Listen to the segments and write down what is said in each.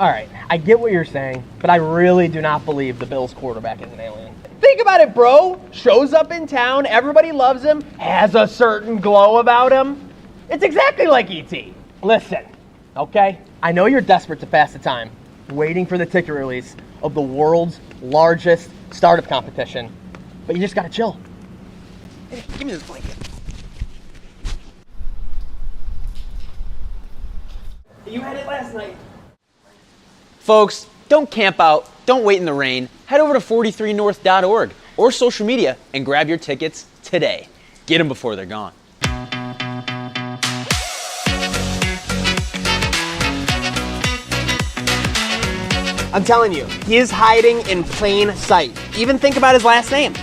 All right, I get what you're saying, but I really do not believe the Bills quarterback is an alien. Think about it, bro. Shows up in town, everybody loves him, has a certain glow about him. It's exactly like E.T. Listen, okay? I know you're desperate to pass the time, waiting for the ticket release of the world's largest startup competition, but you just gotta chill. Hey, give me this blanket. You had it last night. Folks, don't camp out, don't wait in the rain. Head over to 43north.org or social media and grab your tickets today. Get them before they're gone. I'm telling you, he is hiding in plain sight. Even think about his last name.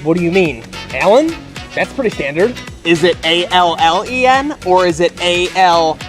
What do you mean? Allen? That's pretty standard. Is it A-L-L-E-N or is it A-L-I-E-N?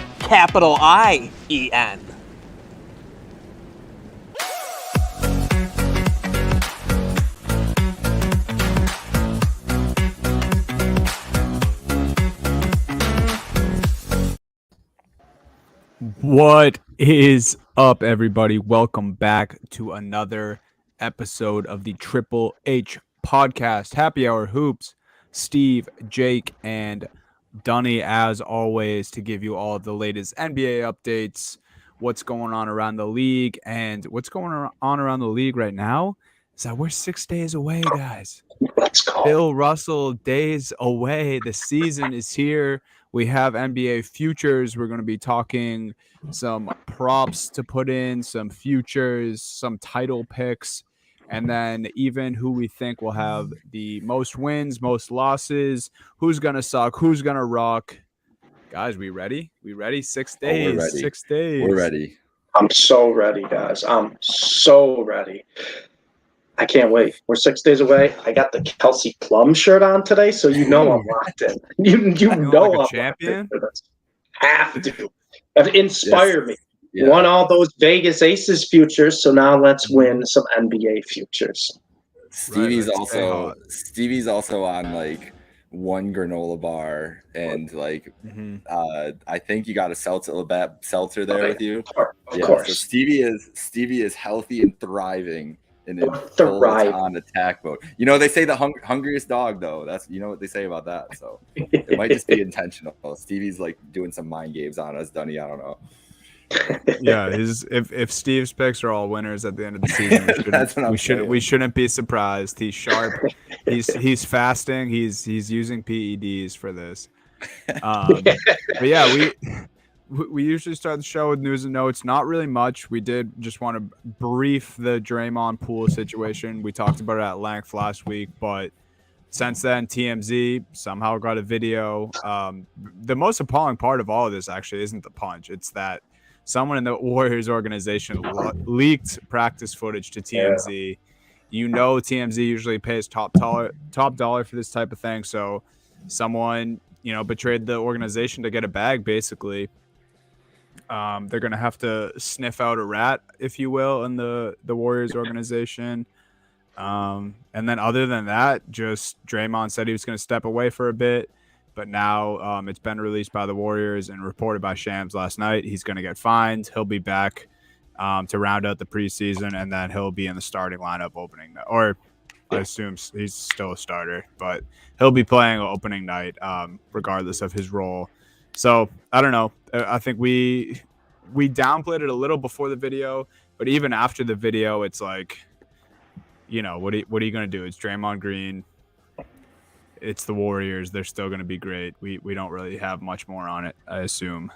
What is up, everybody? Welcome back to another episode of the Triple H podcast. Happy Hour Hoops. Steve, Jake, and Dunny, as always, to give you all of the latest NBA updates, what's going on around the league, and what's going on around the league right now is that we're 6 days away, guys. Let's go. Bill Russell, days away. The season is here. We have NBA futures. We're going to be talking some props to put in, some futures, some title picks, and then even who we think will have the most wins, most losses, who's going to suck, who's going to rock. Guys, we ready? We ready? 6 days. We're ready. 6 days. We're ready. I'm so ready, guys. I'm so ready. I can't wait. We're 6 days away. I got the Kelsey Plum shirt on today, so you know I'm locked in. You know like a I'm champion. locked in for this. Have to. Inspire me. Yeah. Won all those Vegas Aces futures, so now let's win some NBA futures. Stevie's Right, also on like one granola bar and like I think you got a seltzer there with you. Of course. So Stevie is healthy and thriving and in Thrive. on attack mode. You know, they say the hungriest dog though. That's what they say about that. So it might just be intentional. Stevie's like doing some mind games on us, Dunny. I don't know. Yeah, if Steve's picks are all winners at the end of the season, we shouldn't be surprised. He's sharp. He's fasting. He's using PEDs for this. But yeah, we usually start the show with news and notes. Not really much. We did just want to brief the Draymond Poole situation. We talked about it at length last week, but since then, TMZ somehow got a video. The most appalling part of all of this actually isn't the punch. It's that someone in the Warriors organization leaked practice footage to TMZ. Yeah. You know, TMZ usually pays top dollar for this type of thing. So someone, betrayed the organization to get a bag, basically. They're going to have to sniff out a rat, if you will, in the Warriors organization. And then other than that, just Draymond said he was going to step away for a bit. But now it's been released by the Warriors and reported by Shams last night. He's going to get fined. He'll be back to round out the preseason, and then he'll be in the starting lineup opening night. Or I assume he's still a starter, but he'll be playing opening night regardless of his role. So I don't know. I think we downplayed it a little before the video, but even after the video, it's like, what are you going to do? It's Draymond Green. It's the Warriors. They're still going to be great. We don't really have much more on it, I assume.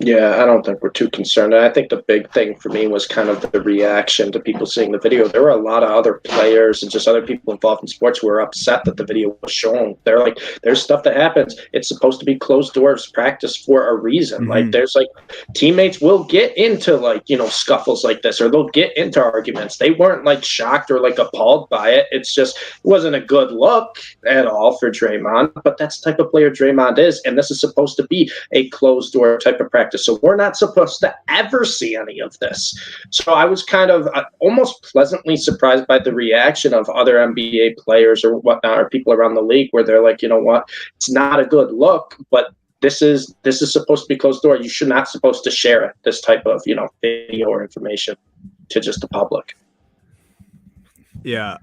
Yeah, I don't think we're too concerned. I think the big thing for me was kind of the reaction to people seeing the video. There were a lot of other players and just other people involved in sports who were upset that the video was shown. They're like, there's stuff that happens. It's supposed to be closed doors practice for a reason. Mm-hmm. Like, there's teammates will get into scuffles like this, or they'll get into arguments. They weren't shocked or appalled by it. It's just, it wasn't a good look at all for Draymond, but that's the type of player Draymond is. And this is supposed to be a closed door type of practice. So we're not supposed to ever see any of this. So I was kind of almost pleasantly surprised by the reaction of other NBA players or whatnot, or people around the league, where they're like, you know what, it's not a good look, but this is supposed to be closed door. You should not supposed to share it, this type of, video or information to just the public. Yeah.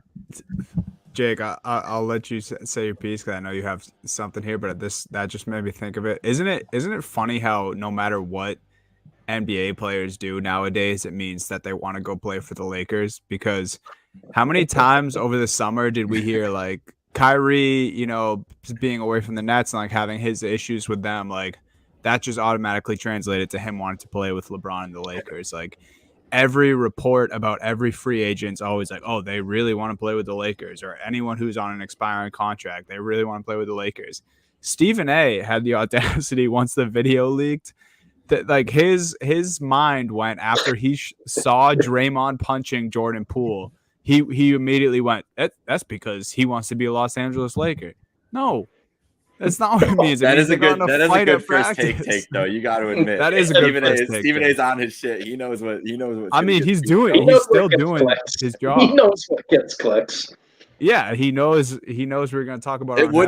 Jake, I'll let you say your piece because I know you have something here, but that just made me think of it. Isn't it funny how no matter what NBA players do nowadays, it means that they want to go play for the Lakers? Because how many times over the summer did we hear like Kyrie, being away from the Nets and like having his issues with them, like that just automatically translated to him wanting to play with LeBron and the Lakers. Like every report about every free agent's always like, oh, they really want to play with the Lakers, or anyone who's on an expiring contract, they really want to play with the Lakers. Stephen A had the audacity once the video leaked that like his mind went after he saw Draymond punching Jordan Poole. He immediately went, that's because he wants to be a Los Angeles Laker. No, that's not what it means. That is a good first take though. You got to admit that is a good first take. Stephen A's on his shit. He knows what. I mean, he's still doing his job. He knows what gets clicks. Yeah, he knows we're going to talk about it. People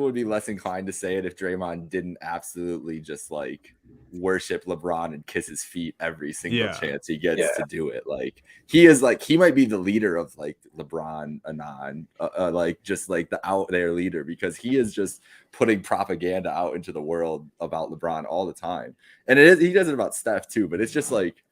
would be less inclined to say it if Draymond didn't absolutely just like worship LeBron and kiss his feet every single chance he gets to do it. Like he might be the leader of like LeBron Anon, like just like the out there leader, because he is just putting propaganda out into the world about LeBron all the time. And he does it about Steph too, but it's just like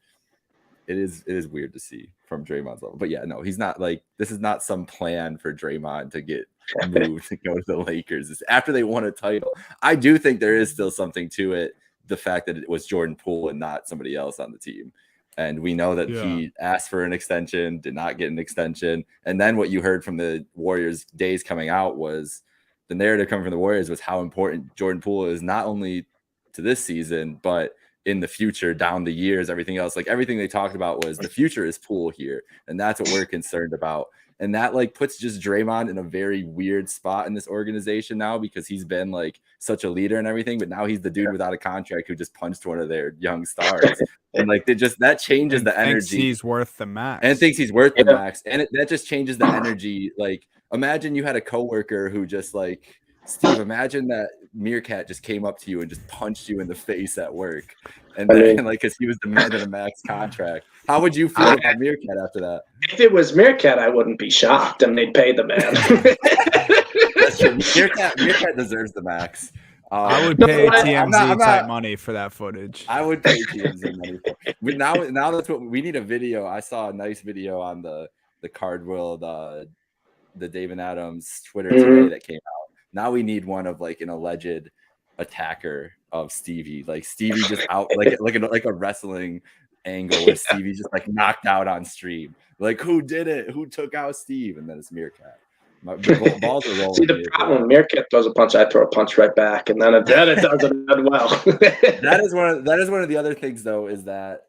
it is weird to see from Draymond's level. But yeah, no, he's not like, this is not some plan for Draymond to get moved to go to the Lakers. It's after they won a title. I do think there is still something to it, the fact that it was Jordan Poole and not somebody else on the team. And we know that he asked for an extension, did not get an extension. And then what you heard from the Warriors days coming out was the narrative coming from the Warriors was how important Jordan Poole is, not only to this season, but in the future, down the years, everything else. Like everything they talked about was the future is Poole here. And that's what we're concerned about. And that like puts just Draymond in a very weird spot in this organization now, because he's been like such a leader and everything, but now he's the dude without a contract who just punched one of their young stars. And like that changes the energy. He's worth the max. And thinks he's worth the max. And that just changes the energy. Like imagine you had a coworker who just like, Steve, imagine that Meerkat just came up to you and just punched you in the face at work. And then, like, because he was demanding a max contract. How would you feel about Meerkat after that? If it was Meerkat, I wouldn't be shocked, and they'd pay the man. That's true. Meerkat deserves the max. I would pay TMZ type money for that footage. I would pay TMZ money for it. But now that's what we need. A video. I saw a nice video on the Cardwell, the David Adams Twitter today that came out. Now we need one of like an alleged attacker of Stevie, like Stevie just out like a wrestling angle where Stevie just like knocked out on stream. Like who did it? Who took out Steve? And then it's Meerkat. My balls are rolling. See, the problem, Meerkat throws a punch, I throw a punch right back, and then it doesn't end well. that is one of the other things though, is that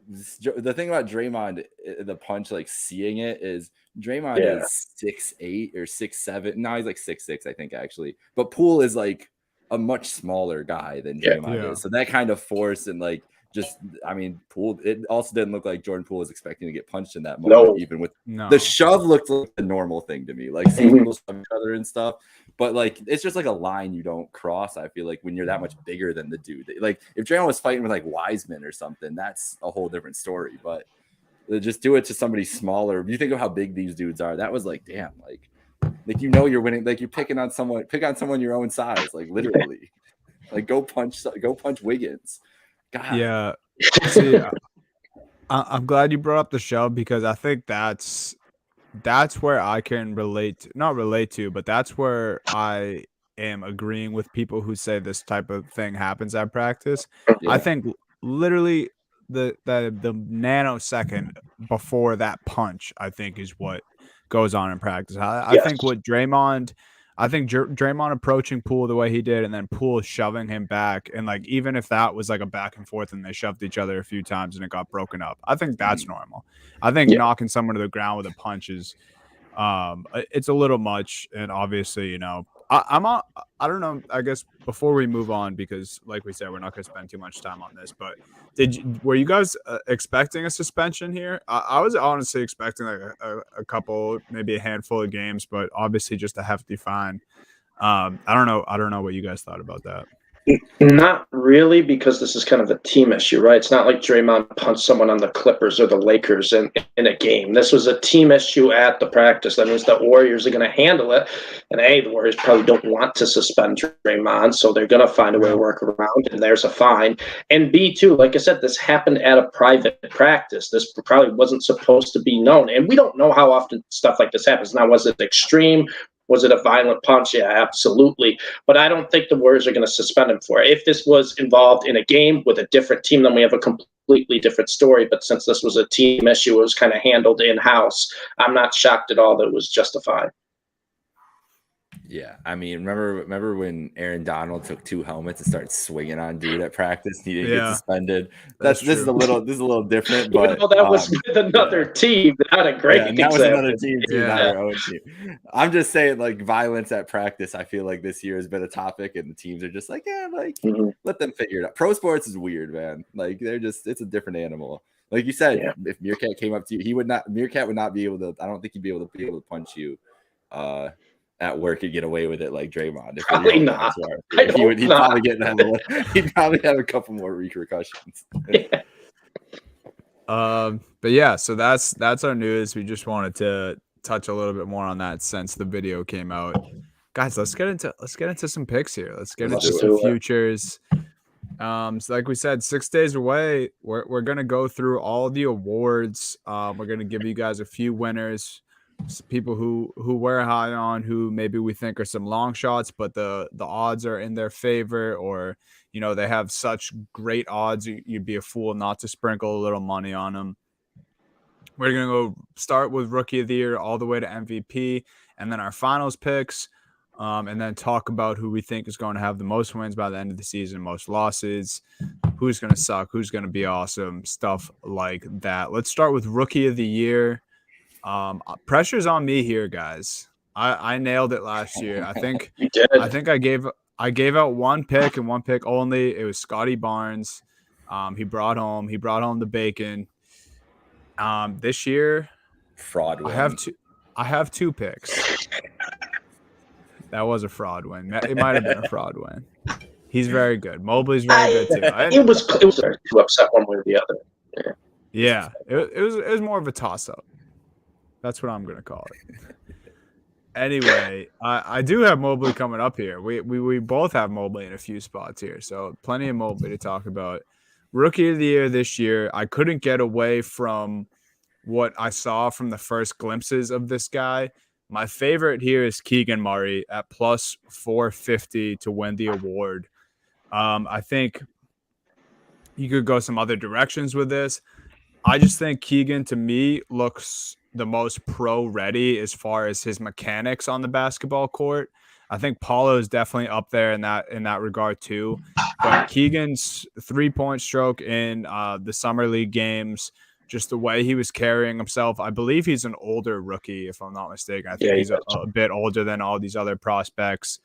the thing about Draymond, the punch, like seeing it, is Draymond is 6'8" or 6'7". Now he's like 6'6", I think actually. But Poole is like a much smaller guy than Draymond is. So that kind of force and like just, I mean, Poole, it also didn't look like Jordan Poole was expecting to get punched in that moment. Even with the shove looked like the normal thing to me, like seeing people shove each other and stuff. But like, it's just like a line you don't cross. I feel like when you're that much bigger than the dude, like if Draymond was fighting with like Wiseman or something, that's a whole different story. But just do it to somebody smaller. You think of how big these dudes are. That was like, damn, like you're winning. Like you're pick on someone your own size, like literally. Like go punch Wiggins. God. Yeah. See, I'm glad you brought up the shove, because I think that's where I can not relate to, but that's where I am agreeing with people who say this type of thing happens at practice. I think literally the nanosecond before that punch, I think, is what goes on in practice. I think what Draymond approaching Poole the way he did, and then Poole shoving him back, and like even if that was like a back and forth and they shoved each other a few times and it got broken up, I think that's normal. I think knocking someone to the ground with a punch is it's a little much, and obviously, I'm on. I don't know. I guess before we move on, because like we said, we're not going to spend too much time on this. But were you guys expecting a suspension here? I was honestly expecting like a couple, maybe a handful of games, but obviously just a hefty fine. I don't know. I don't know what you guys thought about that. Not really, because this is kind of a team issue, right? It's not like Draymond punched someone on the Clippers or the Lakers in a game. This was a team issue at the practice. That means the Warriors are going to handle it. And A, the Warriors probably don't want to suspend Draymond, so they're going to find a way to work around, and there's a fine. And B, too, like I said, this happened at a private practice. This probably wasn't supposed to be known. And we don't know how often stuff like this happens. Now, was it extreme? Was it a violent punch? Yeah, absolutely. But I don't think the Warriors are going to suspend him for it. If this was involved in a game with a different team, then we have a completely different story. But since this was a team issue, it was kind of handled in-house. I'm not shocked at all that it was justified. Yeah, I mean, remember when Aaron Donald took 2 helmets and started swinging on dude at practice? He didn't get suspended. This is a little different, but that was with another team, not a great example. That was another team too, not our own team. I'm just saying, like, violence at practice, I feel like this year has been a topic, and the teams are just like, let them figure it out. Pro sports is weird, man. Like, it's a different animal. Like you said, if Meerkat came up to you, Meerkat would not be able to. I don't think he'd be able to punch you at work and get away with it like Draymond. Probably not. He'd probably have a couple more repercussions. But yeah, so that's our news. We just wanted to touch a little bit more on that since the video came out. Guys, let's get into some picks here. Let's get into some futures. So like we said, 6 days away, we're gonna go through all the awards. We're gonna give you guys a few winners. People who we're high on, who maybe we think are some long shots, but the odds are in their favor, or they have such great odds you'd be a fool not to sprinkle a little money on them. We're gonna go start with Rookie of the Year all the way to MVP, and then our finals picks, and then talk about who we think is going to have the most wins by the end of the season, most losses, who's going to suck, who's going to be awesome, stuff like that. Let's start with Rookie of the Year. Pressure's on me here, guys. I nailed it last year. I think you did. I think I gave out one pick and one pick only. It was Scotty Barnes. He brought home the bacon. This year, fraud win. I have two picks. That was a fraud win. It might have been a fraud win. He's very good. Mobley's very good too. It was too upset one way or the other. Yeah. It was more of a toss up. That's what I'm going to call it. Anyway, I do have Mobley coming up here. We both have Mobley in a few spots here, so plenty of Mobley to talk about. Rookie of the Year this year, I couldn't get away from what I saw from the first glimpses of this guy. My favorite here is Keegan Murray at plus 450 to win the award. I think you could go some other directions with this. I just think Keegan, to me, looks the most pro-ready as far as his mechanics on the basketball court. I think Paulo is definitely up there in that regard too. But Keegan's three-point stroke in the summer league games, just the way he was carrying himself. I believe he's an older rookie, if I'm not mistaken. I think he's a bit older than all these other prospects.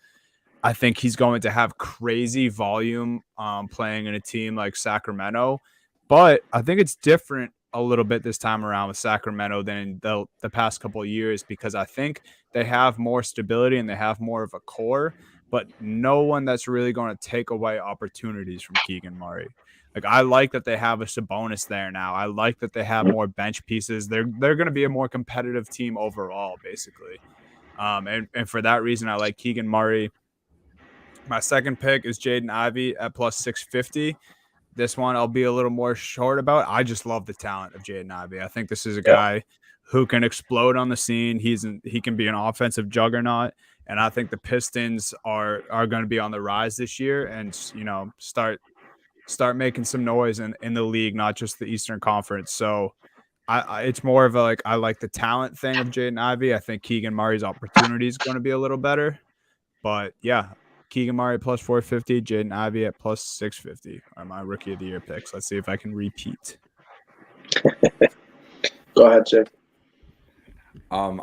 I think he's going to have crazy volume playing in a team like Sacramento. But I think it's different a little bit this time around with Sacramento than the past couple of years, because I think they have more stability and they have more of a core, but no one that's really going to take away opportunities from Keegan Murray. Like, I like that they have a Sabonis there now. I like that they have more bench pieces. They're going to be a more competitive team overall, basically. And for that reason, I like Keegan Murray. My second pick is Jaden Ivey at plus 650. This one I'll be a little more short about. I just love the talent of Jaden Ivey. I think this is a guy who can explode on the scene. He can be an offensive juggernaut, and I think the Pistons are going to be on the rise this year and start making some noise in the league, not just the Eastern Conference. So it's more of I like the talent thing of Jaden Ivey. I think Keegan Murray's opportunity is going to be a little better, but yeah. Keegan Murray plus 450, Jaden Ivey at plus 650 are my Rookie of the Year picks. Let's see if I can repeat. Go ahead, Jake. I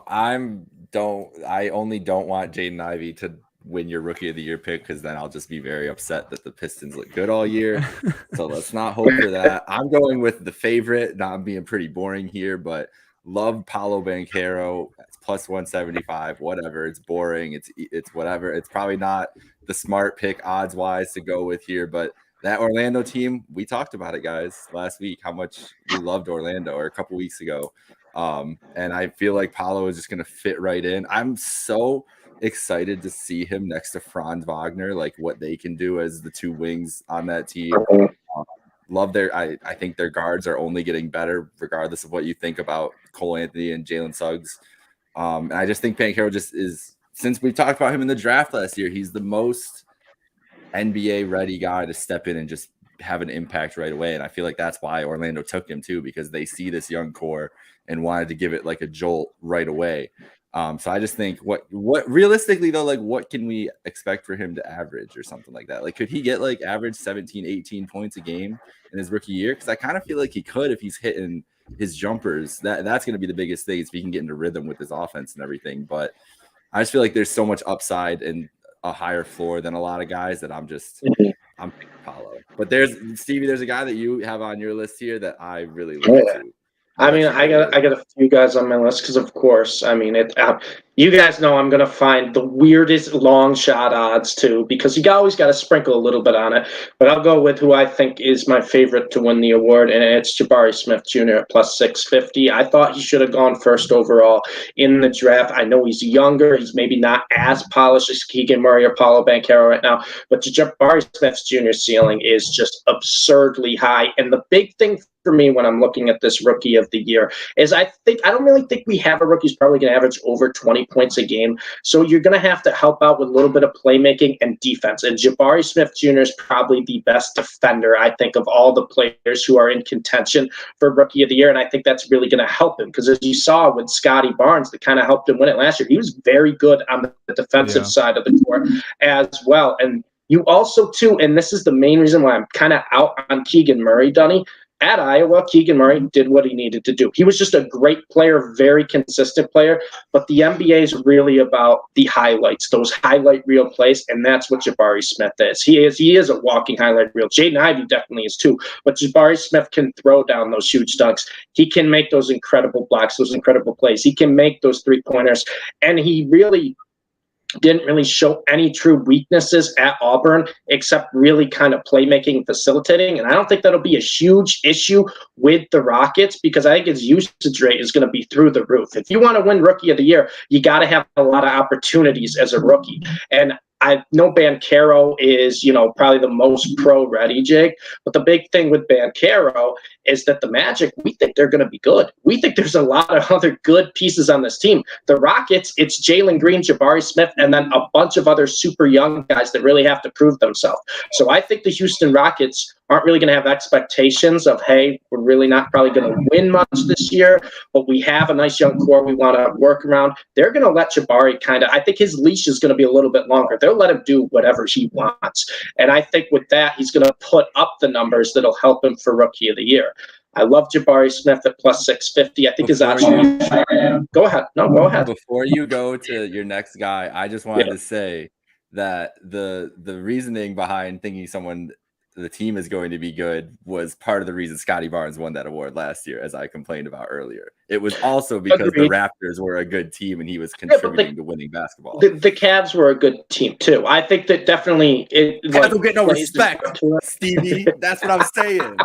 only don't want Jaden Ivey to win your rookie of the year pick, because then I'll just be very upset that the Pistons look good all year. So let's not hope for that. I'm going with the favorite. Now I'm being pretty boring here, but love Paolo Banchero. It's plus 175, whatever. It's boring. It's whatever. It's probably not the smart pick odds wise to go with here, but that Orlando team, we talked about it, guys, last week, how much we loved Orlando, or a couple weeks ago. And I feel like Paolo is just going to fit right in. I'm so excited to see him next to Franz Wagner, like what they can do as the two wings on that team. Love I think their guards are only getting better, regardless of what you think about Cole Anthony and Jalen Suggs. And I just think Banchero just is, since we talked about him in the draft last year, he's the most NBA ready guy to step in and just have an impact right away. And I feel like that's why Orlando took him too, because they see this young core and wanted to give it like a jolt right away. So I just think what realistically though, like what can we expect for him to average or something like that? Like, could he get like average 17, 18 points a game in his rookie year? Because I kind of feel like he could, if he's hitting his jumpers. That's going to be the biggest thing, is if he can get into rhythm with his offense and everything. But I just feel like there's so much upside and a higher floor than a lot of guys that I'm picking Paolo. But Stevie, there's a guy that you have on your list here that I really like too. I mean, I got a few guys on my list because, of course, I mean, you guys know I'm going to find the weirdest long shot odds too, because you always got to sprinkle a little bit on it. But I'll go with who I think is my favorite to win the award, and it's Jabari Smith Jr. at plus 650. I thought he should have gone first overall in the draft. I know he's younger. He's maybe not as polished as Keegan Murray or Paolo Banchero right now, but Jabari Smith Jr.'s ceiling is just absurdly high. And the big thing for me when I'm looking at this rookie of the year is I don't really think we have a rookie who's probably going to average over 20 points a game. So you're going to have to help out with a little bit of playmaking and defense. And Jabari Smith Jr. is probably the best defender, I think, of all the players who are in contention for rookie of the year. And I think that's really going to help him, because as you saw with Scotty Barnes, that kind of helped him win it last year, he was very good on the defensive side of the court as well. And you also, too, and this is the main reason why I'm kind of out on Keegan Murray, Dunny. At Iowa, Keegan Murray did what he needed to do. He was just a great player, very consistent player, but the NBA is really about the highlights, those highlight reel plays, and that's what Jabari Smith is. He is a walking highlight reel. Jaden Ivey definitely is too, but Jabari Smith can throw down those huge dunks. He can make those incredible blocks, those incredible plays. He can make those three-pointers, and he really didn't really show any true weaknesses at Auburn, except really kind of playmaking and facilitating. And I don't think that'll be a huge issue with the Rockets, because I think his usage rate is going to be through the roof. If you want to win Rookie of the Year, you got to have a lot of opportunities as a rookie. And I know Banchero is, probably the most pro-ready, Jake. But the big thing with Banchero is that the Magic, we think they're going to be good. We think there's a lot of other good pieces on this team. The Rockets, it's Jalen Green, Jabari Smith, and then a bunch of other super young guys that really have to prove themselves. So I think the Houston Rockets aren't really going to have expectations of, hey, we're really not probably going to win much this year, but we have a nice young core we want to work around. They're going to let Jabari I think his leash is going to be a little bit longer. They'll let him do whatever he wants. And I think with that, he's going to put up the numbers that'll help him for Rookie of the Year. I love Jabari Smith at plus 650. I think his option. Go ahead. No, go ahead. Before you go to your next guy, I just wanted to say that the reasoning behind thinking the team is going to be good was part of the reason Scotty Barnes won that award last year, as I complained about earlier. It was also because the Raptors were a good team and he was contributing to winning basketball. The Cavs were a good team too. I think that definitely Cavs don't get no respect, Stevie. That's what I'm saying.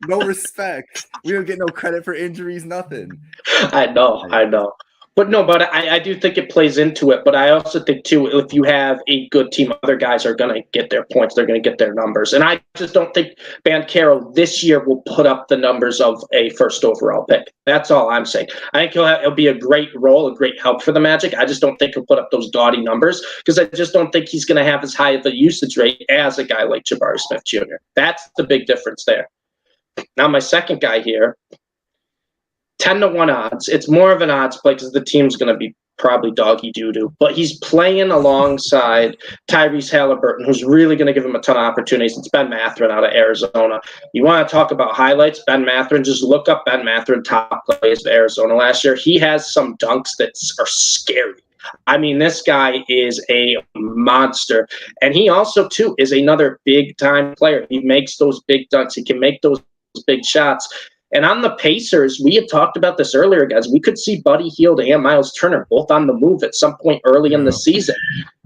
No respect. We don't get no credit for injuries, nothing. I know. But I do think it plays into it. But I also think, too, if you have a good team, other guys are going to get their points. They're going to get their numbers. And I just don't think Banchero this year will put up the numbers of a first overall pick. That's all I'm saying. I think he'll be a great role, a great help for the Magic. I just don't think he'll put up those gaudy numbers, because I just don't think he's going to have as high of a usage rate as a guy like Jabari Smith Jr. That's the big difference there. Now, my second guy here, 10-1 odds. It's more of an odds play because the team's going to be probably doggy doo-doo. But he's playing alongside Tyrese Halliburton, who's really going to give him a ton of opportunities. It's Ben Mathurin out of Arizona. You want to talk about highlights? Ben Mathurin, just look up Ben Mathurin top plays of Arizona last year. He has some dunks that are scary. I mean, this guy is a monster. And he also, too, is another big-time player. He makes those big dunks. He can make those big shots. And on the Pacers, we had talked about this earlier, guys. We could see Buddy Hield and Miles Turner both on the move at some point early in the season.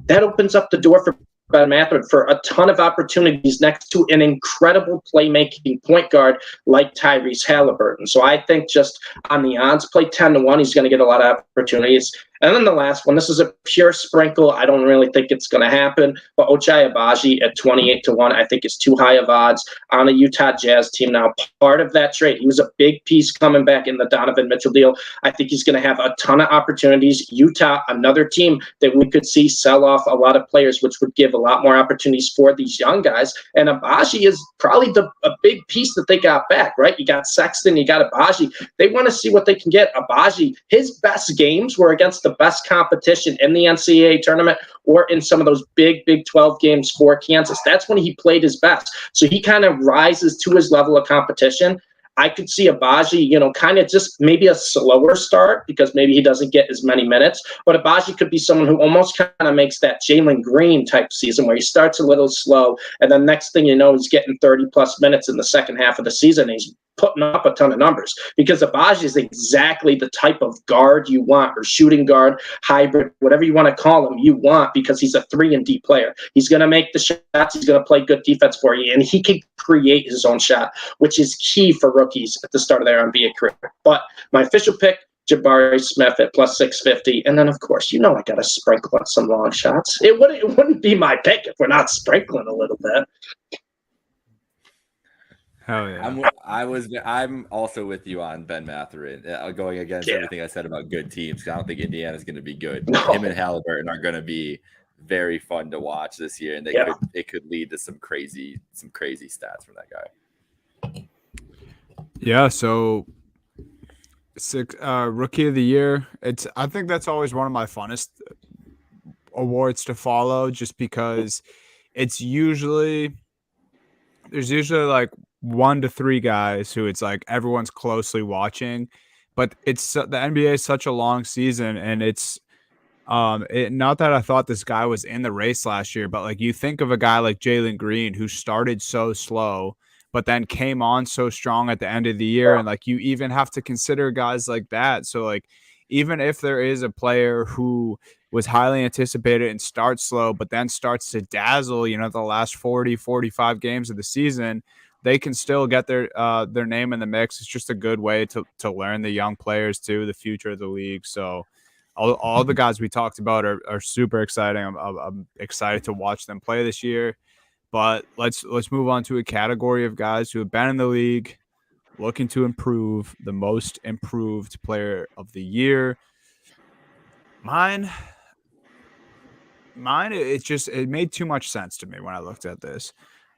That opens up the door for Ben Mathurin for a ton of opportunities next to an incredible playmaking point guard like Tyrese Halliburton. So I think just on the odds, play 10-1, he's going to get a lot of opportunities. And then the last one, this is a pure sprinkle. I don't really think it's going to happen. But Ochai Agbaji at 28-1, I think is too high of odds on the Utah Jazz team. Now, part of that trade, he was a big piece coming back in the Donovan Mitchell deal. I think he's going to have a ton of opportunities. Utah, another team that we could see sell off a lot of players, which would give a lot more opportunities for these young guys. And Agbaji is probably a big piece that they got back, right? You got Sexton, you got Agbaji. They want to see what they can get. Agbaji, his best games were against the best competition in the NCAA tournament or in some of those big 12 games for Kansas. That's when he played his best. So he kind of rises to his level of competition. I could see Agbaji, kind of just maybe a slower start because maybe he doesn't get as many minutes. But Agbaji could be someone who almost kind of makes that Jalen Green type season where he starts a little slow. And then next thing you know, he's getting 30-plus minutes in the second half of the season. And he's putting up a ton of numbers because Agbaji is exactly the type of guard you want, or shooting guard, hybrid, whatever you want to call him, you want, because he's a 3-and-D player. He's going to make the shots. He's going to play good defense for you, and he can create his own shot, which is key for rookies at the start of their NBA career. But my official pick, Jabari Smith at plus 650. And then, of course, I got to sprinkle on some long shots. It wouldn't be my pick if we're not sprinkling a little bit. Hell yeah. I'm also with you on Ben Mathurin, going against everything I said about good teams. I don't think Indiana's going to be good. No. Him and Halliburton are going to be very fun to watch this year, and it could lead to some crazy stats from that guy. Yeah, so Rookie of the Year. I think that's always one of my funnest awards to follow, just because there's usually like 1 to 3 guys who it's like everyone's closely watching, but the NBA is such a long season, and it's not that I thought this guy was in the race last year, but like you think of a guy like Jalen Green who started so slow but then came on so strong at the end of the year, and like you even have to consider guys like that. So like even if there is a player who was highly anticipated and starts slow but then starts to dazzle, the last 40-45 games of the season, they can still get their name in the mix. It's just a good way to learn the young players too, the future of the league. So all the guys we talked about are super exciting. I'm excited to watch them play this year. But let's move on to a category of guys who have been in the league, looking to improve, the most improved player of the year. Mine, it made too much sense to me when I looked at this.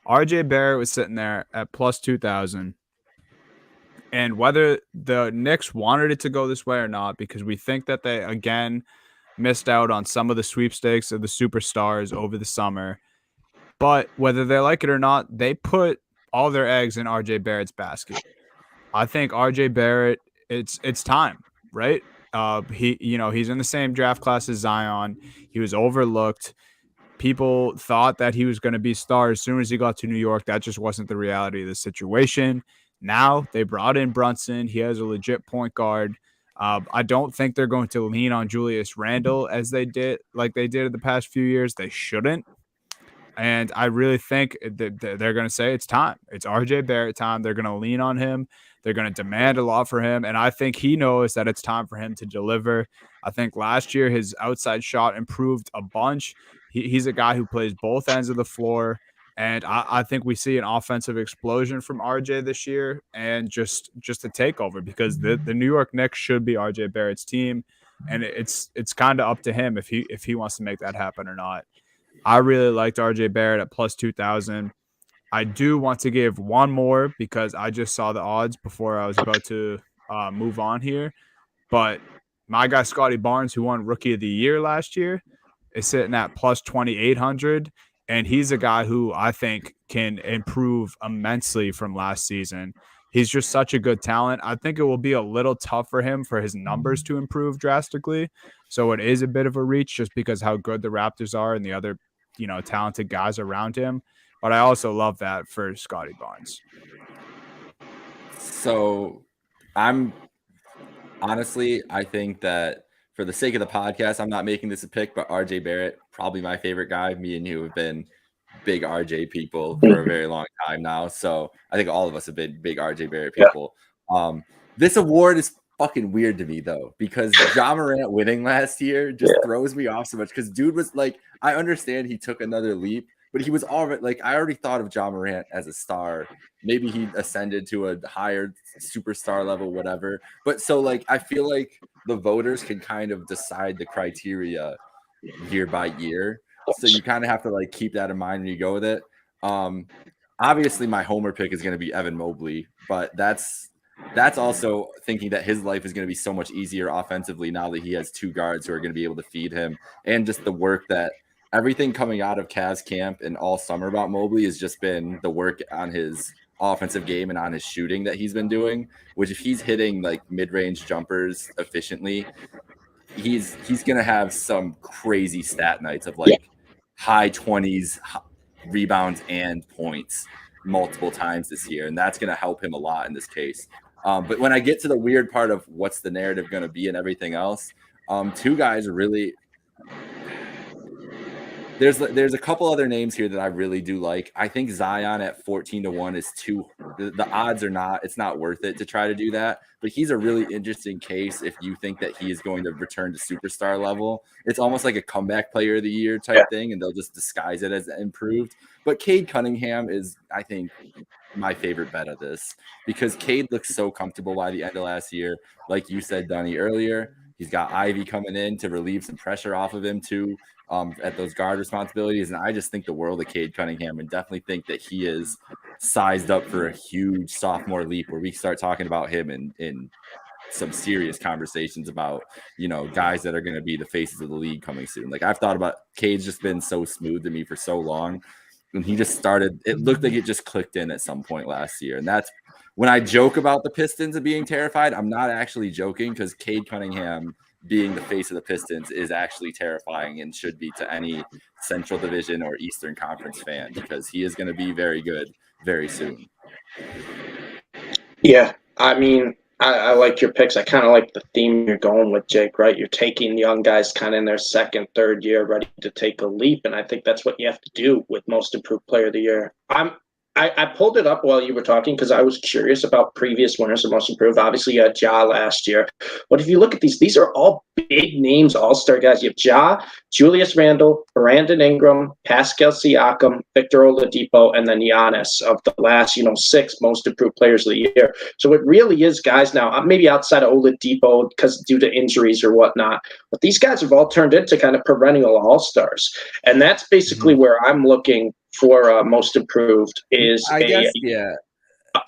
RJ Barrett was sitting there at plus 2,000. And whether the Knicks wanted it to go this way or not, because we think that they, again, missed out on some of the sweepstakes of the superstars over the summer. But whether they like it or not, they put all their eggs in RJ Barrett's basket. I think RJ Barrett, it's time, right? He's in the same draft class as Zion. He was overlooked. People thought that he was going to be star as soon as he got to New York. That just wasn't the reality of the situation. Now they brought in Brunson. He has a legit point guard. I don't think they're going to lean on Julius Randle as they did in the past few years. They shouldn't. And I really think that they're going to say it's time. It's RJ Barrett time. They're going to lean on him. They're going to demand a lot for him. And I think he knows that it's time for him to deliver. I think last year his outside shot improved a bunch. He's a guy who plays both ends of the floor. And I think we see an offensive explosion from RJ this year, and just a takeover, because the New York Knicks should be RJ Barrett's team. And it's kind of up to him if he wants to make that happen or not. I really liked RJ Barrett at plus 2,000. I do want to give one more because I just saw the odds before I was about to move on here. But my guy Scotty Barnes, who won Rookie of the Year last year, is sitting at plus 2,800. And he's a guy who I think can improve immensely from last season. He's just such a good talent. I think it will be a little tough for him for his numbers to improve drastically. So it is a bit of a reach just because how good the Raptors are and the other, talented guys around him. But I also love that for Scottie Barnes. So I think that for the sake of the podcast, I'm not making this a pick, but RJ Barrett, probably my favorite guy. Me and you have been big RJ people for a very long time now. So I think all of us have been big RJ Barrett people. Yeah. This award is fucking weird to me though, because Ja Morant winning last year just throws me off so much. Because dude was like, I understand he took another leap, but he was already like, I already thought of Ja Morant as a star. Maybe he ascended to a higher superstar level, whatever. But so like, I feel like the voters can kind of decide the criteria year by year. So you kind of have to like keep that in mind when you go with it. Obviously my homer pick is going to be Evan Mobley, but that's also thinking that his life is going to be so much easier offensively now that he has two guards who are going to be able to feed him, and just the work that everything coming out of Cavs camp and all summer about Mobley has just been the work on his offensive game and on his shooting that he's been doing, which if he's hitting like mid-range jumpers efficiently, he's going to have some crazy stat nights of like high 20s rebounds and points multiple times this year. And that's going to help him a lot in this case. But when I get to the weird part of what's the narrative going to be and everything else, two guys really – there's a couple other names here that I really do like. I think Zion at 14-1 is too – the odds are not – it's not worth it to try to do that. But he's a really interesting case if you think that he is going to return to superstar level. It's almost like a comeback player of the year type thing, and they'll just disguise it as improved. But Cade Cunningham is, I think, my favorite bet of this, because Cade looks so comfortable by the end of last year. Like you said, Dunny, earlier, he's got Ivy coming in to relieve some pressure off of him too, at those guard responsibilities. And I just think the world of Cade Cunningham, and definitely think that he is sized up for a huge sophomore leap where we start talking about him in some serious conversations about, guys that are going to be the faces of the league coming soon. Like I've thought about Cade's just been so smooth to me for so long. And he just started, it looked like it just clicked in at some point last year. And that's when I joke about the Pistons of being terrified, I'm not actually joking, because Cade Cunningham being the face of the Pistons is actually terrifying and should be to any Central Division or Eastern Conference fan, because he is going to be very good very soon. Yeah, I mean, I like your picks. I kind of like the theme you're going with, Jake, right? You're taking young guys kind of in their second, third year ready to take a leap, and I think that's what you have to do with Most Improved Player of the Year. I pulled it up while you were talking because I was curious about previous winners of Most Improved. Obviously, you had Ja last year. But if you look at these are all big names, all-star guys. You have Ja, Julius Randle, Brandon Ingram, Pascal Siakam, Victor Oladipo, and then Giannis of the last, 6 Most Improved Players of the Year. So it really is guys now, maybe outside of Oladipo because due to injuries or whatnot. But these guys have all turned into kind of perennial all-stars. And that's basically where I'm looking for Most Improved is a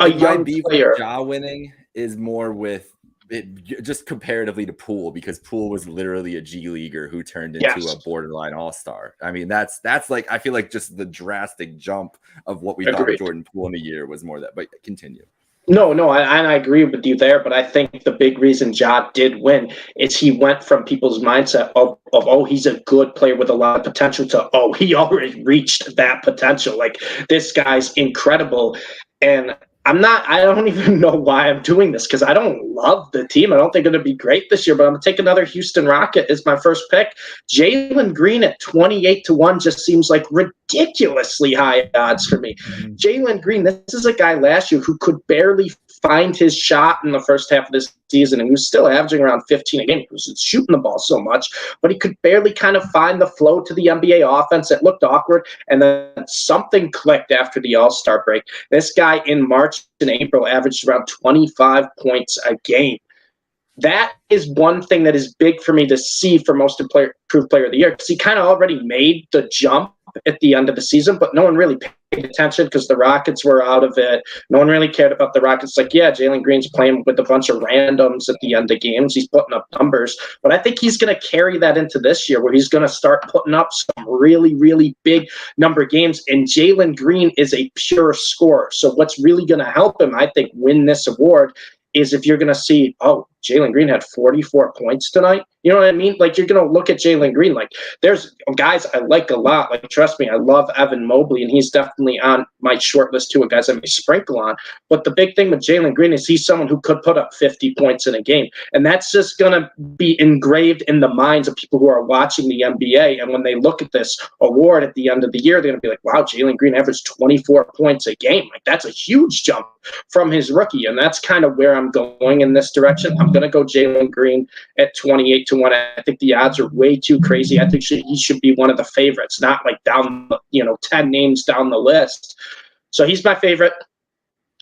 young player. Ja winning is more with it, just comparatively to Poole, because Poole was literally a G leaguer who turned into a borderline all-star. I mean, that's like, I feel like just the drastic jump of what we thought of Jordan Poole in a year was more that. But continue. No, I agree with you there, but I think the big reason Ja did win is he went from people's mindset of he's a good player with a lot of potential to, he already reached that potential. Like, this guy's incredible. And I don't even know why I'm doing this, because I don't love the team. I don't think it'll be great this year, but I'm going to take another Houston Rocket as my first pick. Jalen Green at 28-1 just seems like ridiculously high odds for me. Jalen Green, this is a guy last year who could barely find his shot in the first half of this season, and he was still averaging around 15 a game. He was shooting the ball so much, but he could barely kind of find the flow to the NBA offense. It looked awkward, and then something clicked after the All-Star break. This guy in March and April averaged around 25 points a game. That is one thing that is big for me to see for Most Improved Player of the Year, because he kind of already made the jump at the end of the season, but no one really paid attention because the Rockets were out of it. No one really cared about the Rockets. Like, yeah, Jalen Green's playing with a bunch of randoms at the end of games. He's putting up numbers, but I think he's going to carry that into this year, where he's going to start putting up some really, really big number games. And Jalen Green is a pure scorer. So what's really going to help him, I think, win this award is if you're going to see, Jalen Green had 44 points tonight. You know what I mean? Like, you're going to look at Jalen Green. Like, there's guys I like a lot. Like, trust me, I love Evan Mobley, and he's definitely on my short list too of guys I may sprinkle on. But the big thing with Jalen Green is he's someone who could put up 50 points in a game. And that's just going to be engraved in the minds of people who are watching the NBA. And when they look at this award at the end of the year, they're going to be like, wow, Jalen Green averaged 24 points a game. Like, that's a huge jump from his rookie. And that's kind of where I'm going in this direction. I'm going to go Jalen Green at 28-1. I think the odds are way too crazy. I think he should be one of the favorites, not like down, 10 names down the list. So he's my favorite.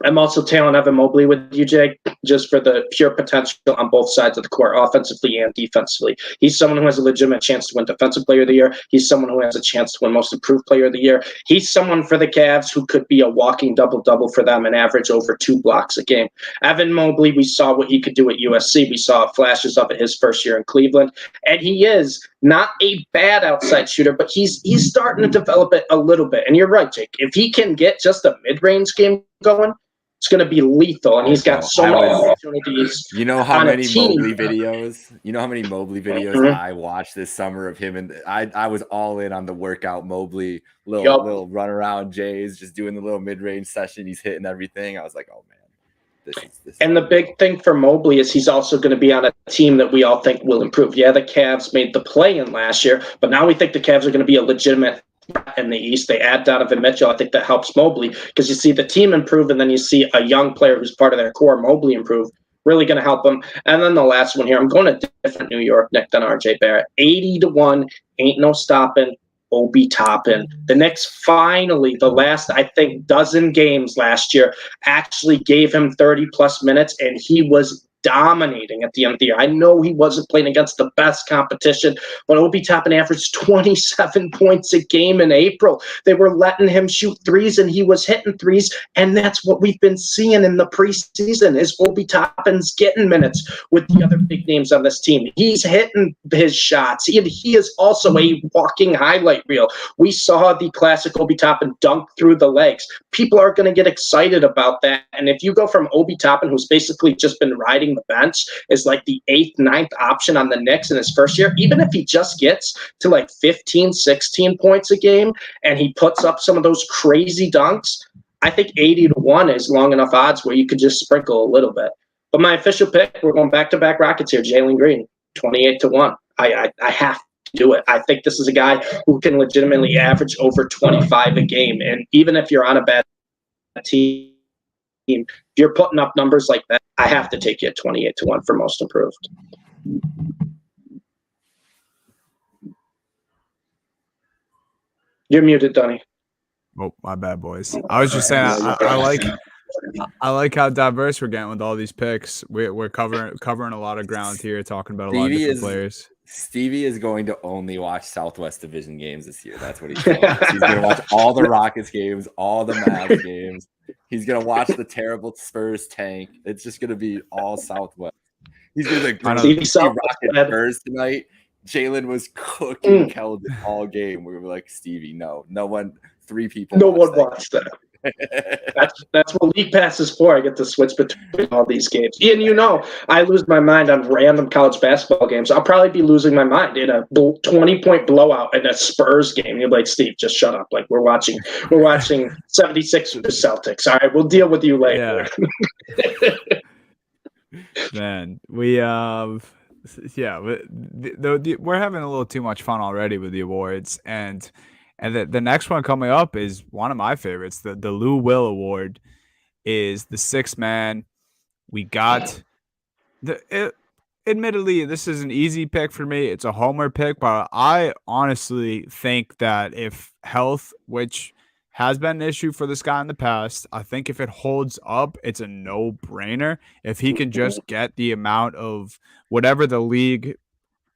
I'm also tailing Evan Mobley with you, Jake, just for the pure potential on both sides of the court, offensively and defensively. He's someone who has a legitimate chance to win Defensive Player of the Year. He's someone who has a chance to win Most Improved Player of the Year. He's someone for the Cavs who could be a walking double-double for them and average over 2 blocks a game. Evan Mobley, we saw what he could do at USC. We saw flashes of it his first year in Cleveland. And he is not a bad outside shooter, but he's starting to develop it a little bit. And you're right, Jake. If he can get just a mid-range game going, it's going to be lethal, and he's got so many opportunities. You know how many Mobley videos? You know how many Mobley videos I watched this summer of him, and I was all in on the workout Mobley, little run around Jays, just doing the little mid range session. He's hitting everything. I was like, oh man, this. And the big thing for Mobley is he's also going to be on a team that we all think will improve. Yeah, the Cavs made the play-in last year, but now we think the Cavs are going to be a legitimate in the East. They add Donovan Mitchell. I think that helps Mobley because you see the team improve, and then you see a young player who's part of their core, Mobley, improve. Really going to help them. And then the last one here, I'm going to different New York Knicks than RJ Barrett. 80-1, ain't no stopping. Obi Toppin. The Knicks finally, the last, I think, dozen games last year, actually gave him 30-plus minutes, and he was dominating at the end of the year. I know he wasn't playing against the best competition, but Obi Toppin averaged 27 points a game in April. They were letting him shoot threes, and he was hitting threes, and that's what we've been seeing in the preseason is Obi Toppin's getting minutes with the other big names on this team. He's hitting his shots. He is also a walking highlight reel. We saw the classic Obi Toppin dunk through the legs. People are going to get excited about that, and if you go from Obi Toppin, who's basically just been riding the bench, is like the 8th, 9th option on the Knicks in his first year, even if he just gets to like 15, 16 points a game and he puts up some of those crazy dunks, I think 80-1 is long enough odds where you could just sprinkle a little bit. But my official pick, we're going back-to-back Rockets here, Jalen Green, 28-1. I have to do it. I think this is a guy who can legitimately average over 25 a game. And even if you're on a bad team, if you're putting up numbers like that, I have to take you at 28-1 for Most Improved. You're muted, Donnie. Oh, my bad, boys. I was just saying I like how diverse we're getting with all these picks. We're covering a lot of ground here, talking about a lot of different players. Stevie is going to only watch Southwest Division games this year. That's what he's doing. He's going to watch all the Rockets games, all the Mavs games. He's going to watch the terrible Spurs tank. It's just going to be all Southwest. He's going to be Rocket Spurs tonight. Jalen was cooking Keldon all game. We were like, Stevie, no one, 3 people. No one watched that. That's what League Pass is for. I get to switch between all these games. Ian, I lose my mind on random college basketball games. I'll probably be losing my mind in a 20-point blowout in a Spurs game. You're like, Steve, just shut up. Like we're watching 76 with the Celtics. All right, we'll deal with you later. Yeah. Man, we're having a little too much fun already with the awards, and the next one coming up is one of my favorites. The Lou Will Award is the 6th man. We got admittedly, this is an easy pick for me. It's a homer pick, but I honestly think that if health, which has been an issue for this guy in the past, I think if it holds up, it's a no-brainer. If he can just get the amount of whatever the league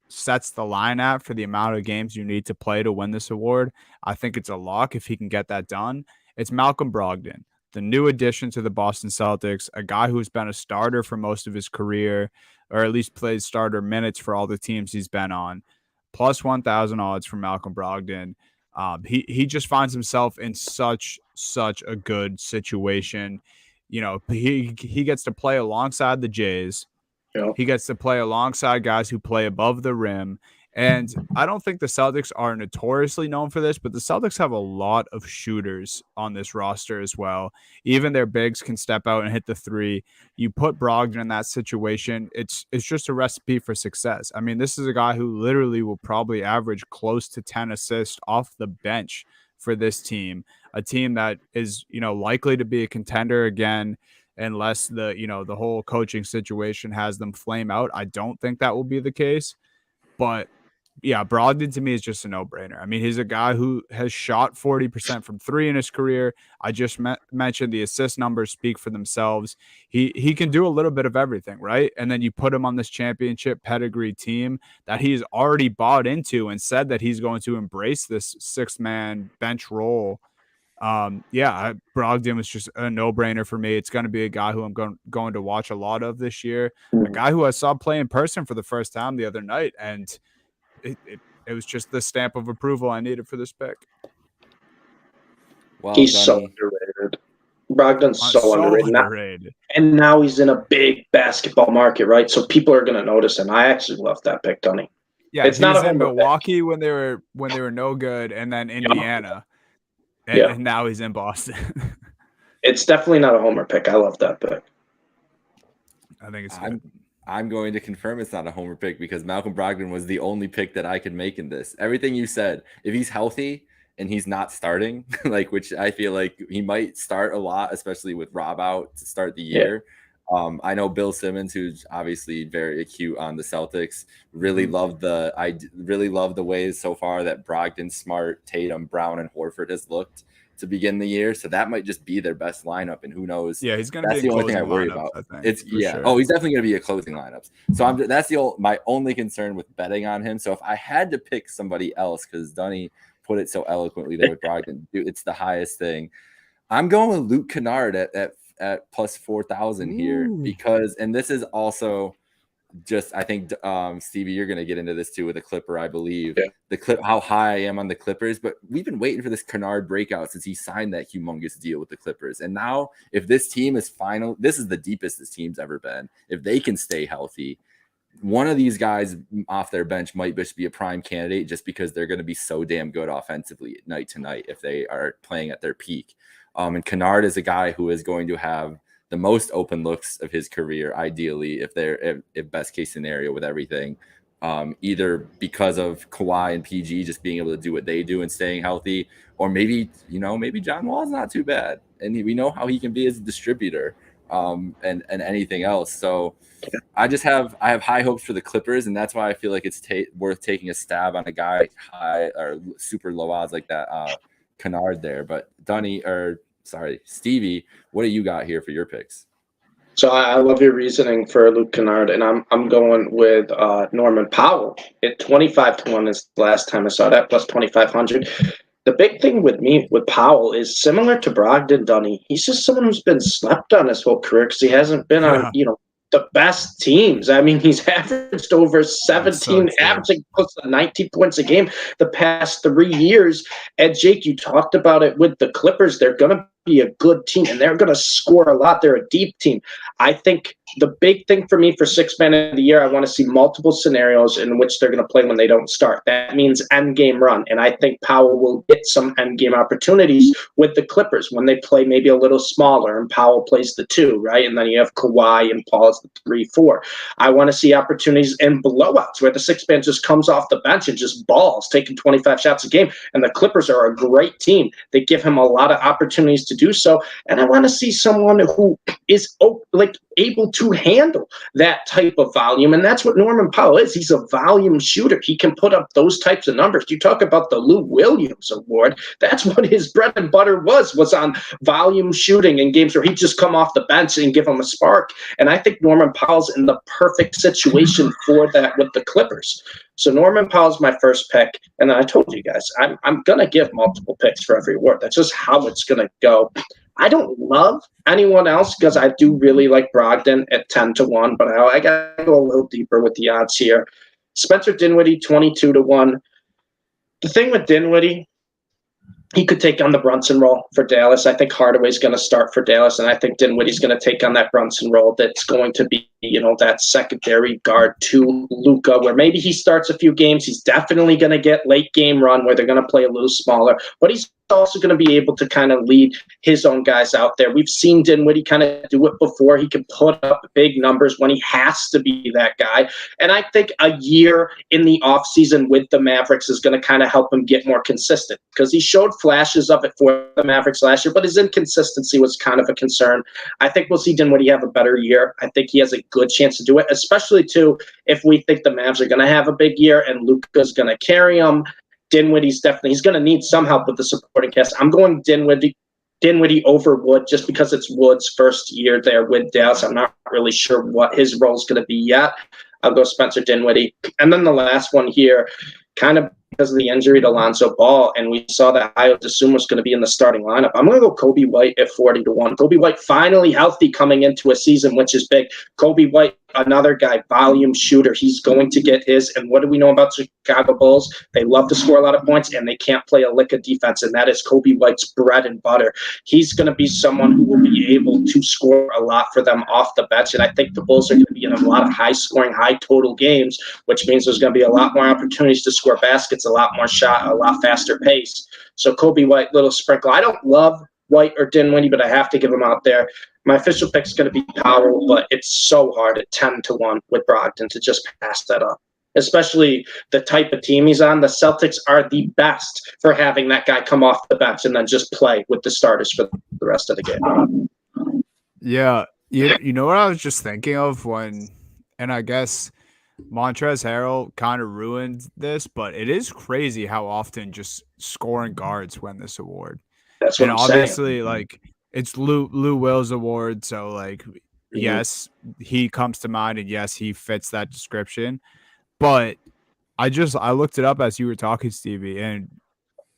sets the line at for the amount of games you need to play to win this award, I think it's a lock if he can get that done. It's Malcolm Brogdon, the new addition to the Boston Celtics, a guy who's been a starter for most of his career, or at least played starter minutes for all the teams he's been on. Plus 1,000 odds for Malcolm Brogdon. He just finds himself in such a good situation. He gets to play alongside the Jays. He gets to play alongside guys who play above the rim. And I don't think the Celtics are notoriously known for this, but the Celtics have a lot of shooters on this roster as well. Even their bigs can step out and hit the three. You put Brogdon in that situation, it's just a recipe for success. I mean, this is a guy who literally will probably average close to 10 assists off the bench for this team, a team that is, likely to be a contender again, unless the whole coaching situation has them flame out. I don't think that will be the case, but yeah, Brogdon to me is just a no-brainer. I mean, he's a guy who has shot 40% from three in his career. I just mentioned the assist numbers speak for themselves. He can do a little bit of everything, right? And then you put him on this championship pedigree team that he's already bought into and said that he's going to embrace this six-man bench role. Brogdon was just a no-brainer for me. It's going to be a guy who I'm going to watch a lot of this year. A guy who I saw play in person for the first time the other night, and it was just the stamp of approval I needed for this pick. Well, he's so underrated. Brogdon's so underrated. And now he's in a big basketball market, right? So people are going to notice him. I actually love that pick, Tony. Yeah, it's not in Milwaukee when they were no good, and then Indiana, and now he's in Boston. It's definitely not a homer pick. I love that pick. I think it's good. I'm going to confirm it's not a homer pick because Malcolm Brogdon was the only pick that I could make in this. Everything you said, if he's healthy and he's not starting, which I feel like he might start a lot, especially with Rob out to start the year. Yeah. I know Bill Simmons, who's obviously very acute on the Celtics, really loved the ways so far that Brogdon, Smart, Tatum, Brown, and Horford has looked to begin the year, so that might just be their best lineup, and who knows? Yeah, he's going to be the only thing I worry about. He's definitely going to be a closing lineups. So that's my only concern with betting on him. So if I had to pick somebody else, because Dunny put it so eloquently there with Brogdon, it's the highest thing. I'm going with Luke Kennard at plus 4,000 here because, and this is also just, I think, Stevie, you're going to get into this too with a Clipper, I believe. Yeah. How high I am on the Clippers, but we've been waiting for this Kennard breakout since he signed that humongous deal with the Clippers. And now, if this team is this is the deepest this team's ever been. If they can stay healthy, one of these guys off their bench might just be a prime candidate just because they're going to be so damn good offensively night to night if they are playing at their peak. And Kennard is a guy who is going to have the most open looks of his career, ideally, if best case scenario with everything, either because of Kawhi and PG just being able to do what they do and staying healthy, or maybe John Wall's not too bad, and we know how he can be as a distributor, and anything else. So I have high hopes for the Clippers, and that's why I feel like it's worth taking a stab on a guy high or super low odds like that Kennard there. But Stevie, what do you got here for your picks? So I love your reasoning for Luke Kennard, and I'm going with Norman Powell at 25-1 is the last time I saw that, plus 2,500. The big thing with me with Powell is similar to Brogdon, Dunny. He's just someone who's been slept on his whole career because he hasn't been on the best teams. I mean, he's averaged over 17, averaging close to 19 points a game the past 3 years. And Jake, you talked about it with the Clippers. They're going to be a good team, and they're going to score a lot. They're a deep team. I think the big thing for me for Sixth Man of the Year, I want to see multiple scenarios in which they're going to play when they don't start. That means end game run, and I think Powell will get some end game opportunities with the Clippers when they play maybe a little smaller, and Powell plays the 2, right? And then you have Kawhi and Paul as the 3-4. I want to see opportunities in blowouts where the sixth man just comes off the bench and just balls, taking 25 shots a game, and the Clippers are a great team. They give him a lot of opportunities to do so, and I want to see someone who is able to handle that type of volume, and that's what Norman Powell is. He's a volume shooter. He can put up those types of numbers. You talk about the Lou Williams Award. That's what his bread and butter was on volume shooting in games where he'd just come off the bench and give him a spark, and I think Norman Powell's in the perfect situation for that with the Clippers. So Norman Powell's my first pick, and I told you guys, I'm going to give multiple picks for every award. That's just how it's going to go. I don't love anyone else because I do really like Brogdon at 10-1, but I got to go a little deeper with the odds here. Spencer Dinwiddie, 22-1. The thing with Dinwiddie, he could take on the Brunson role for Dallas. I think Hardaway's going to start for Dallas, and I think Dinwiddie's going to take on that Brunson role that's going to be that secondary guard to Luka, where maybe he starts a few games. He's definitely going to get late game run where they're going to play a little smaller, but he's also going to be able to kind of lead his own guys out there. We've seen Dinwiddie kind of do it before. He can put up big numbers when he has to be that guy. And I think a year in the offseason with the Mavericks is going to kind of help him get more consistent, because he showed flashes of it for the Mavericks last year, but his inconsistency was kind of a concern. I think we'll see Dinwiddie have a better year. I think he has a good chance to do it, especially too if we think the Mavs are going to have a big year and Luka's going to carry him. Dinwiddie's definitely, he's going to need some help with the supporting cast. I'm going Dinwiddie over Wood just because it's Wood's first year there with Dallas. I'm not really sure what his role is going to be yet. I'll go Spencer Dinwiddie. And then the last one here, kind of because of the injury to Lonzo Ball, and we saw that Ayo Dosunmu was going to be in the starting lineup. I'm going to go Coby White at 40-1. Coby White finally healthy coming into a season, which is big. Coby White, another guy, volume shooter. He's going to get his. And what do we know about Chicago Bulls? They love to score a lot of points, and they can't play a lick of defense, and that is Coby White's bread and butter. He's going to be someone who will be able to score a lot for them off the bench, and I think the Bulls are going to be in a lot of high-scoring, high-total games, which means there's going to be a lot more opportunities to score baskets, a lot more shot, a lot faster pace. So Coby White, little sprinkle. I don't love White or Dinwiddie, but I have to give him out there. My official pick is going to be Powell, but it's so hard at 10-1 with Brogdon to just pass that up, especially the type of team he's on. The Celtics are the best for having that guy come off the bench and then just play with the starters for the rest of the game. Yeah. You know what I was just thinking of and I guess Montrezl Harrell kind of ruined this, but it is crazy how often just scoring guards win this award. That's what and I'm obviously, saying. like, it's Lou Will's award, so like, yes, he comes to mind, and yes, he fits that description. But I looked it up as you were talking, Stevie, and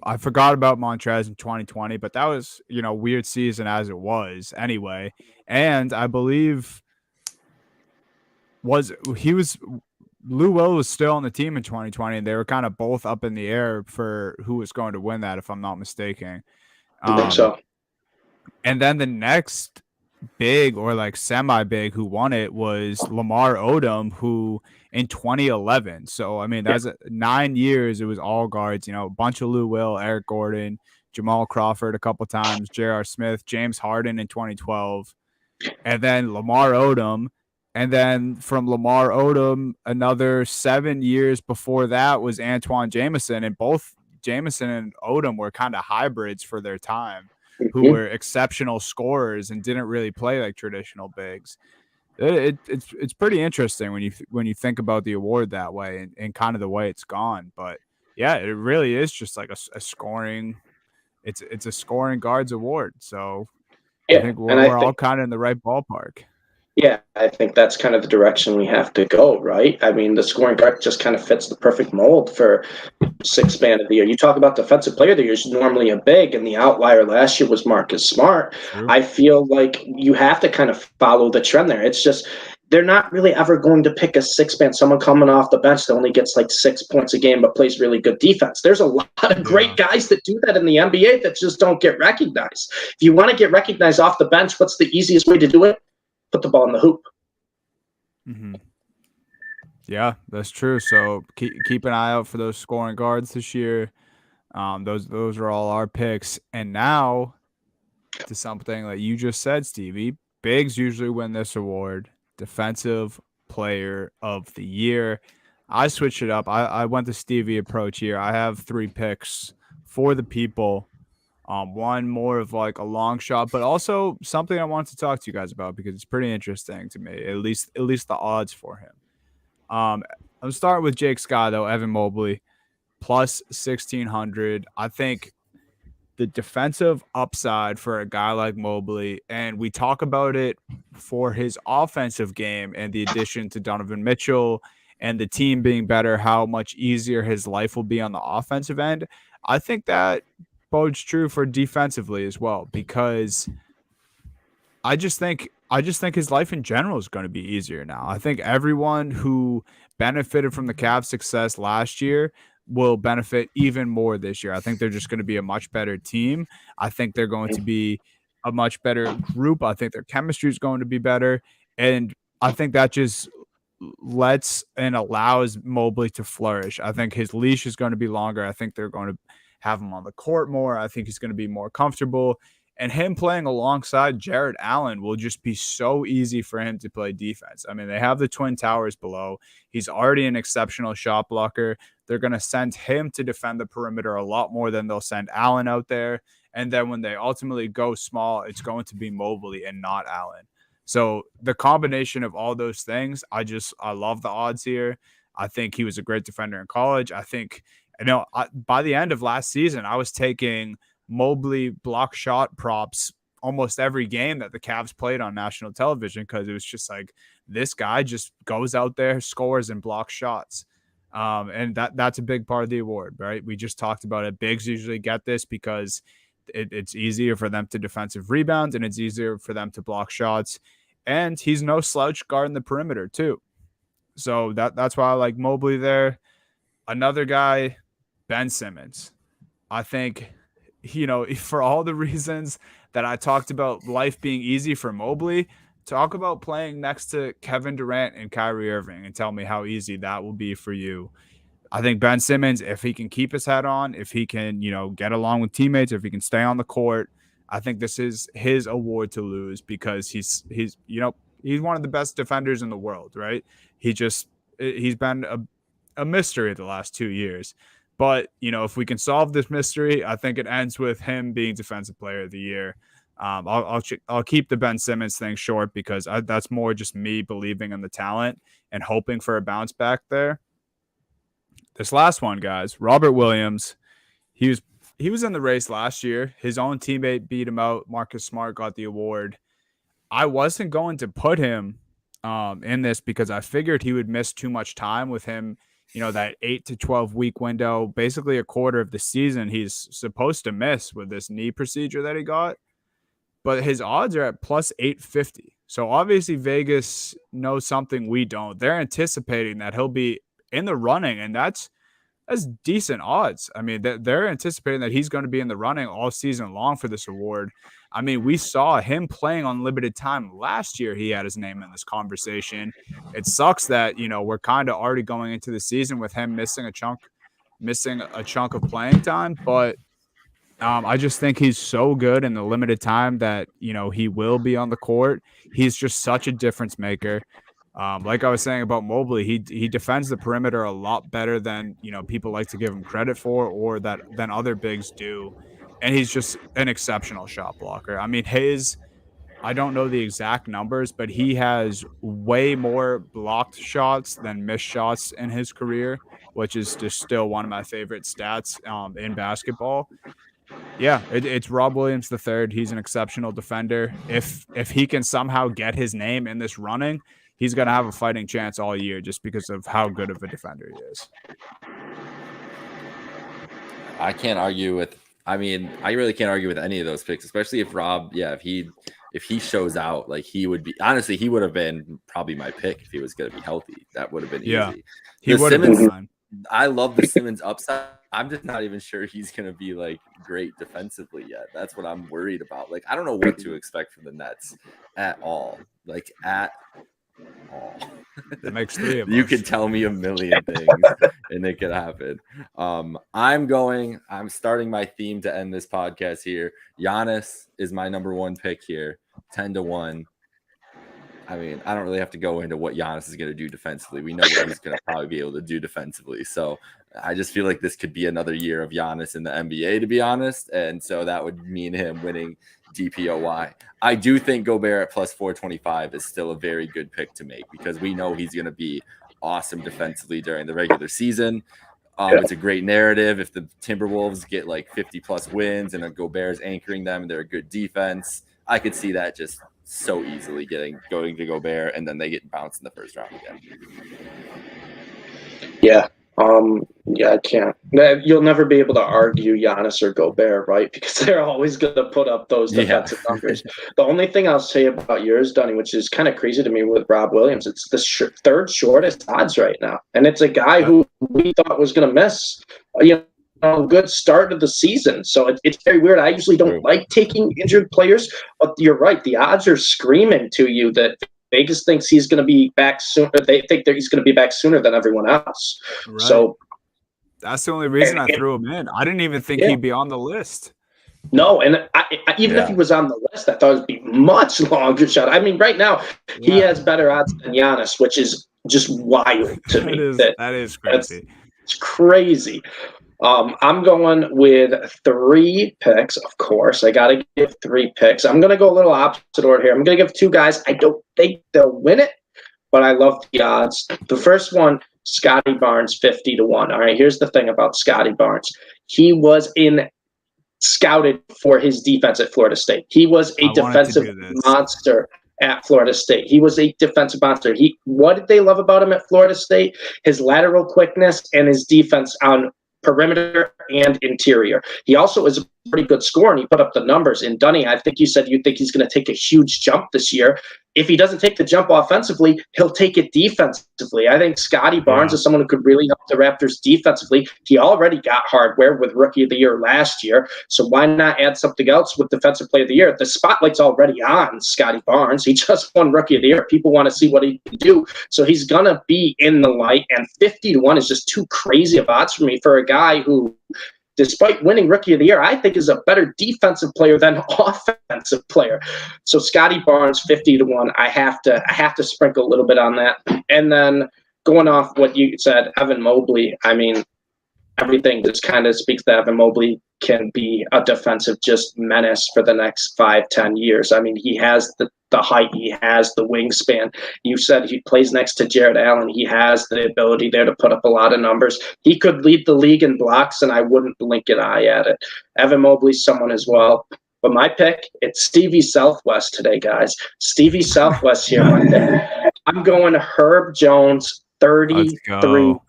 I forgot about Montrez in 2020, but that was, weird season as it was anyway. And I believe Lou Will was still on the team in 2020, and they were kind of both up in the air for who was going to win that, if I'm not mistaken. I think so. And then the next big or like semi-big who won it was Lamar Odom, who in 2011. So, I mean, that's 9 years. It was all guards, a bunch of Lou Will, Eric Gordon, Jamal Crawford a couple times, J.R. Smith, James Harden in 2012, and then Lamar Odom. And then from Lamar Odom, another 7 years before that was Antoine Jameson. And both Jameson and Odom were kind of hybrids for their time, who were exceptional scorers and didn't really play like traditional bigs. It's pretty interesting when you think about the award that way and kind of the way it's gone. But yeah, it really is just like a scoring. It's a scoring guards award. So I think we're all kind of in the right ballpark. Yeah, I think that's kind of the direction we have to go, right? I mean, the scoring guard just kind of fits the perfect mold for sixth man of the year. You talk about defensive player of the year is normally a big, and the outlier last year was Marcus Smart. True. I feel like you have to kind of follow the trend there. It's just they're not really ever going to pick a six man, someone coming off the bench that only gets like 6 points a game but plays really good defense. There's a lot of great guys that do that in the NBA that just don't get recognized. If you want to get recognized off the bench, what's the easiest way to do it? Put the ball in the hoop. Mm-hmm. Yeah, that's true. So keep an eye out for those scoring guards this year. Those are all our picks. And now to something that you just said, Stevie. Bigs usually win this award, Defensive Player of the Year. I switched it up. I went the Stevie approach here. I have 3 picks for the people. One more of like a long shot, but also something I wanted to talk to you guys about because it's pretty interesting to me, at least the odds for him. I'm starting with Jake Scott, though, Evan Mobley, plus 1,600. I think the defensive upside for a guy like Mobley, and we talk about it for his offensive game and the addition to Donovan Mitchell and the team being better, how much easier his life will be on the offensive end. I think that bodes true for defensively as well, because I just think his life in general is going to be easier now. I think everyone who benefited from the Cavs' success last year will benefit even more this year. I think they're just going to be a much better team. I think they're going to be a much better group. I think their chemistry is going to be better. And I think that just lets and allows Mobley to flourish. I think his leash is going to be longer. I think they're going to have him on the court more. I think he's going to be more comfortable. And him playing alongside Jarrett Allen will just be so easy for him to play defense. I mean, they have the Twin Towers below. He's already an exceptional shot blocker. They're going to send him to defend the perimeter a lot more than they'll send Allen out there. And then when they ultimately go small, it's going to be Mobley and not Allen. So the combination of all those things, I love the odds here. I think he was a great defender in college. I think, by the end of last season, I was taking Mobley block shot props almost every game that the Cavs played on national television, because it was just like, this guy just goes out there, scores, and blocks shots. And that's a big part of the award, right? We just talked about it. Bigs usually get this because it's easier for them to defensive rebound, and it's easier for them to block shots. And he's no slouch guarding the perimeter too. So that's why I like Mobley there. Another guy, Ben Simmons. I think, for all the reasons that I talked about life being easy for Mobley, talk about playing next to Kevin Durant and Kyrie Irving and tell me how easy that will be for you. I think Ben Simmons, if he can keep his head on, if he can, get along with teammates, if he can stay on the court, I think this is his award to lose, because he's one of the best defenders in the world, right? He's been a mystery the last 2 years. But, if we can solve this mystery, I think it ends with him being Defensive Player of the Year. I'll keep the Ben Simmons thing short, because that's more just me believing in the talent and hoping for a bounce back there. This last one, guys, Robert Williams, he was in the race last year. His own teammate beat him out. Marcus Smart got the award. I wasn't going to put him in this because I figured he would miss too much time with him. That 8 to 12 week window, basically a quarter of the season he's supposed to miss with this knee procedure that he got. But his odds are at plus 850. So obviously Vegas knows something we don't. They're anticipating that he'll be in the running, and that's decent odds. I mean, they're anticipating that he's going to be in the running all season long for this award. I mean, we saw him playing on limited time last year. He had his name in this conversation. It sucks that, we're kind of already going into the season with him missing a chunk of playing time. But I just think he's so good in the limited time that, he will be on the court. He's just such a difference maker. Like I was saying about Mobley, he defends the perimeter a lot better than, people like to give him credit for, or than other bigs do. And he's just an exceptional shot blocker. I mean, I don't know the exact numbers, but he has way more blocked shots than missed shots in his career, which is just still one of my favorite stats in basketball. Yeah, it's Rob Williams III. He's an exceptional defender. If he can somehow get his name in this running, he's going to have a fighting chance all year just because of how good of a defender he is. I really can't argue with any of those picks, especially if Rob, if he shows out, like he would have been probably my pick if he was going to be healthy. That would have been easy. He would have been fine. I love the Simmons upside. I'm just not even sure he's going to be like great defensively yet. That's what I'm worried about. Like, I don't know what to expect from the Nets at all. Like at all. That makes three of us. You could tell me a million things and it could happen. I'm starting my theme to end this podcast here. Giannis is my number one pick here, 10-1. I mean, I don't really have to go into what Giannis is going to do defensively. We know what he's going to probably be able to do defensively. So I just feel like this could be another year of Giannis in the NBA, to be honest. And so that would mean him winning DPOY. I do think Gobert at plus 425 is still a very good pick to make, because we know he's going to be awesome defensively during the regular season. It's a great narrative. If the Timberwolves get like 50 plus wins and Gobert's anchoring them and they're a good defense, I could see that just so easily going to Gobert, and then they get bounced in the first round again. Yeah. I can't. You'll never be able to argue Giannis or Gobert, right? Because they're always going to put up those defensive numbers. The only thing I'll say about yours, Dunny, which is kind of crazy to me with Rob Williams, it's the third shortest odds right now. And it's a guy who we thought was going to miss, a good start of the season. So it's very weird. I usually don't like taking injured players, but you're right. The odds are screaming to you that Vegas thinks he's going to be back sooner. They think that he's going to be back sooner than everyone else. Right. So that's the only reason I threw him in. I didn't even think he'd be on the list. No, and even if he was on the list, I thought it would be much longer shot. I mean, right now he has better odds than Giannis, which is just wild to me. That is crazy. It's crazy. I'm going with 3 picks, of course. I got to give 3 picks. I'm going to go a little opposite order here. I'm going to give 2 guys. I don't think they'll win it, but I love the odds. The first one, Scotty Barnes, 50-1. All right, here's the thing about Scotty Barnes. He was scouted for his defense at Florida State. He was a defensive monster at Florida State. He was a defensive monster. What did they love about him at Florida State? His lateral quickness and his defense on perimeter and interior. He also is a pretty good scorer, and he put up the numbers. And Dunny, I think you said you think he's going to take a huge jump this year. If he doesn't take the jump offensively, he'll take it defensively. I think Scotty Barnes is someone who could really help the Raptors defensively. He already got hardware with Rookie of the Year last year, so why not add something else with Defensive Player of the Year? The spotlight's already on Scotty Barnes. He just won Rookie of the Year. People want to see what he can do, so he's going to be in the light, and 50-1 is just too crazy of odds for me for a guy who, despite winning Rookie of the Year, I think is a better defensive player than offensive player. So Scotty Barnes, 50-1. I have to sprinkle a little bit on that. And then going off what you said, Evan Mobley, I mean, everything just kind of speaks that Evan Mobley can be a defensive just menace for the next 5-10 years. I mean, he has the height, he has the wingspan. You said he plays next to Jared Allen. He has the ability there to put up a lot of numbers. He could lead the league in blocks, and I wouldn't blink an eye at it. Evan Mobley's someone as well. But my pick, it's Stevie Southwest today, guys. Stevie Southwest here. I'm going Herb Jones, 33-1.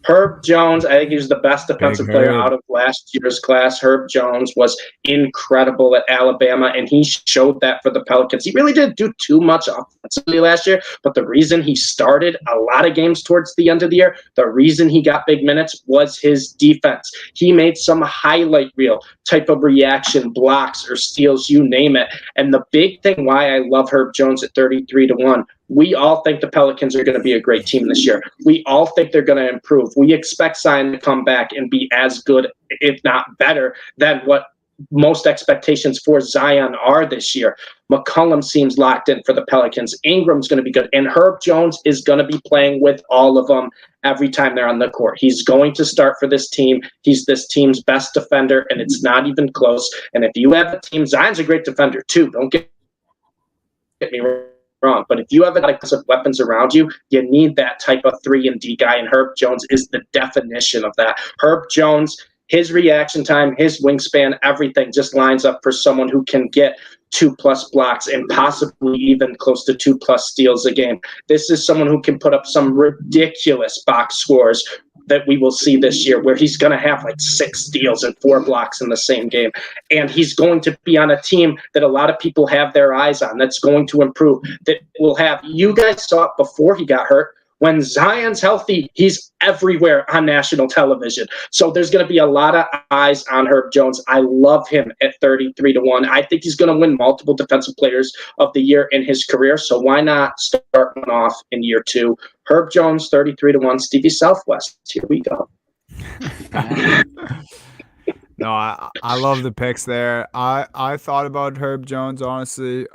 Herb Jones, I think he's the best defensive player out of last year's class. Herb Jones was incredible at Alabama, and he showed that for the Pelicans. He really didn't do too much offensively last year, but the reason he started a lot of games towards the end of the year, the reason he got big minutes was his defense. He made some highlight reel type of reaction, blocks or steals, you name it. And the big thing why I love Herb Jones at 33-1, we all think the Pelicans are going to be a great team this year. We all think they're going to improve. We expect Zion to come back and be as good, if not better, than what most expectations for Zion are this year. McCollum seems locked in for the Pelicans. Ingram's going to be good. And Herb Jones is going to be playing with all of them every time they're on the court. He's going to start for this team. He's this team's best defender, and it's not even close. And if you have a team, Zion's a great defender too. Don't get me wrong. But if you have a lot of weapons around you, you need that type of 3-and-D guy, and Herb Jones is the definition of that. Herb Jones, his reaction time, his wingspan, everything just lines up for someone who can get 2+ blocks and possibly even close to 2+ steals a game. This is someone who can put up some ridiculous box scores that we will see this year, where he's going to have like 6 steals and 4 blocks in the same game. And he's going to be on a team that a lot of people have their eyes on, that's going to improve, that will have, you guys saw it before he got hurt. When Zion's healthy, he's everywhere on national television. So there's going to be a lot of eyes on Herb Jones. I love him at 33-1. I think he's going to win multiple Defensive Players of the Year in his career. So why not start one off in year 2? Herb Jones, 33-1. Stevie Southwest. Here we go. No, I love the picks there. I thought about Herb Jones, honestly.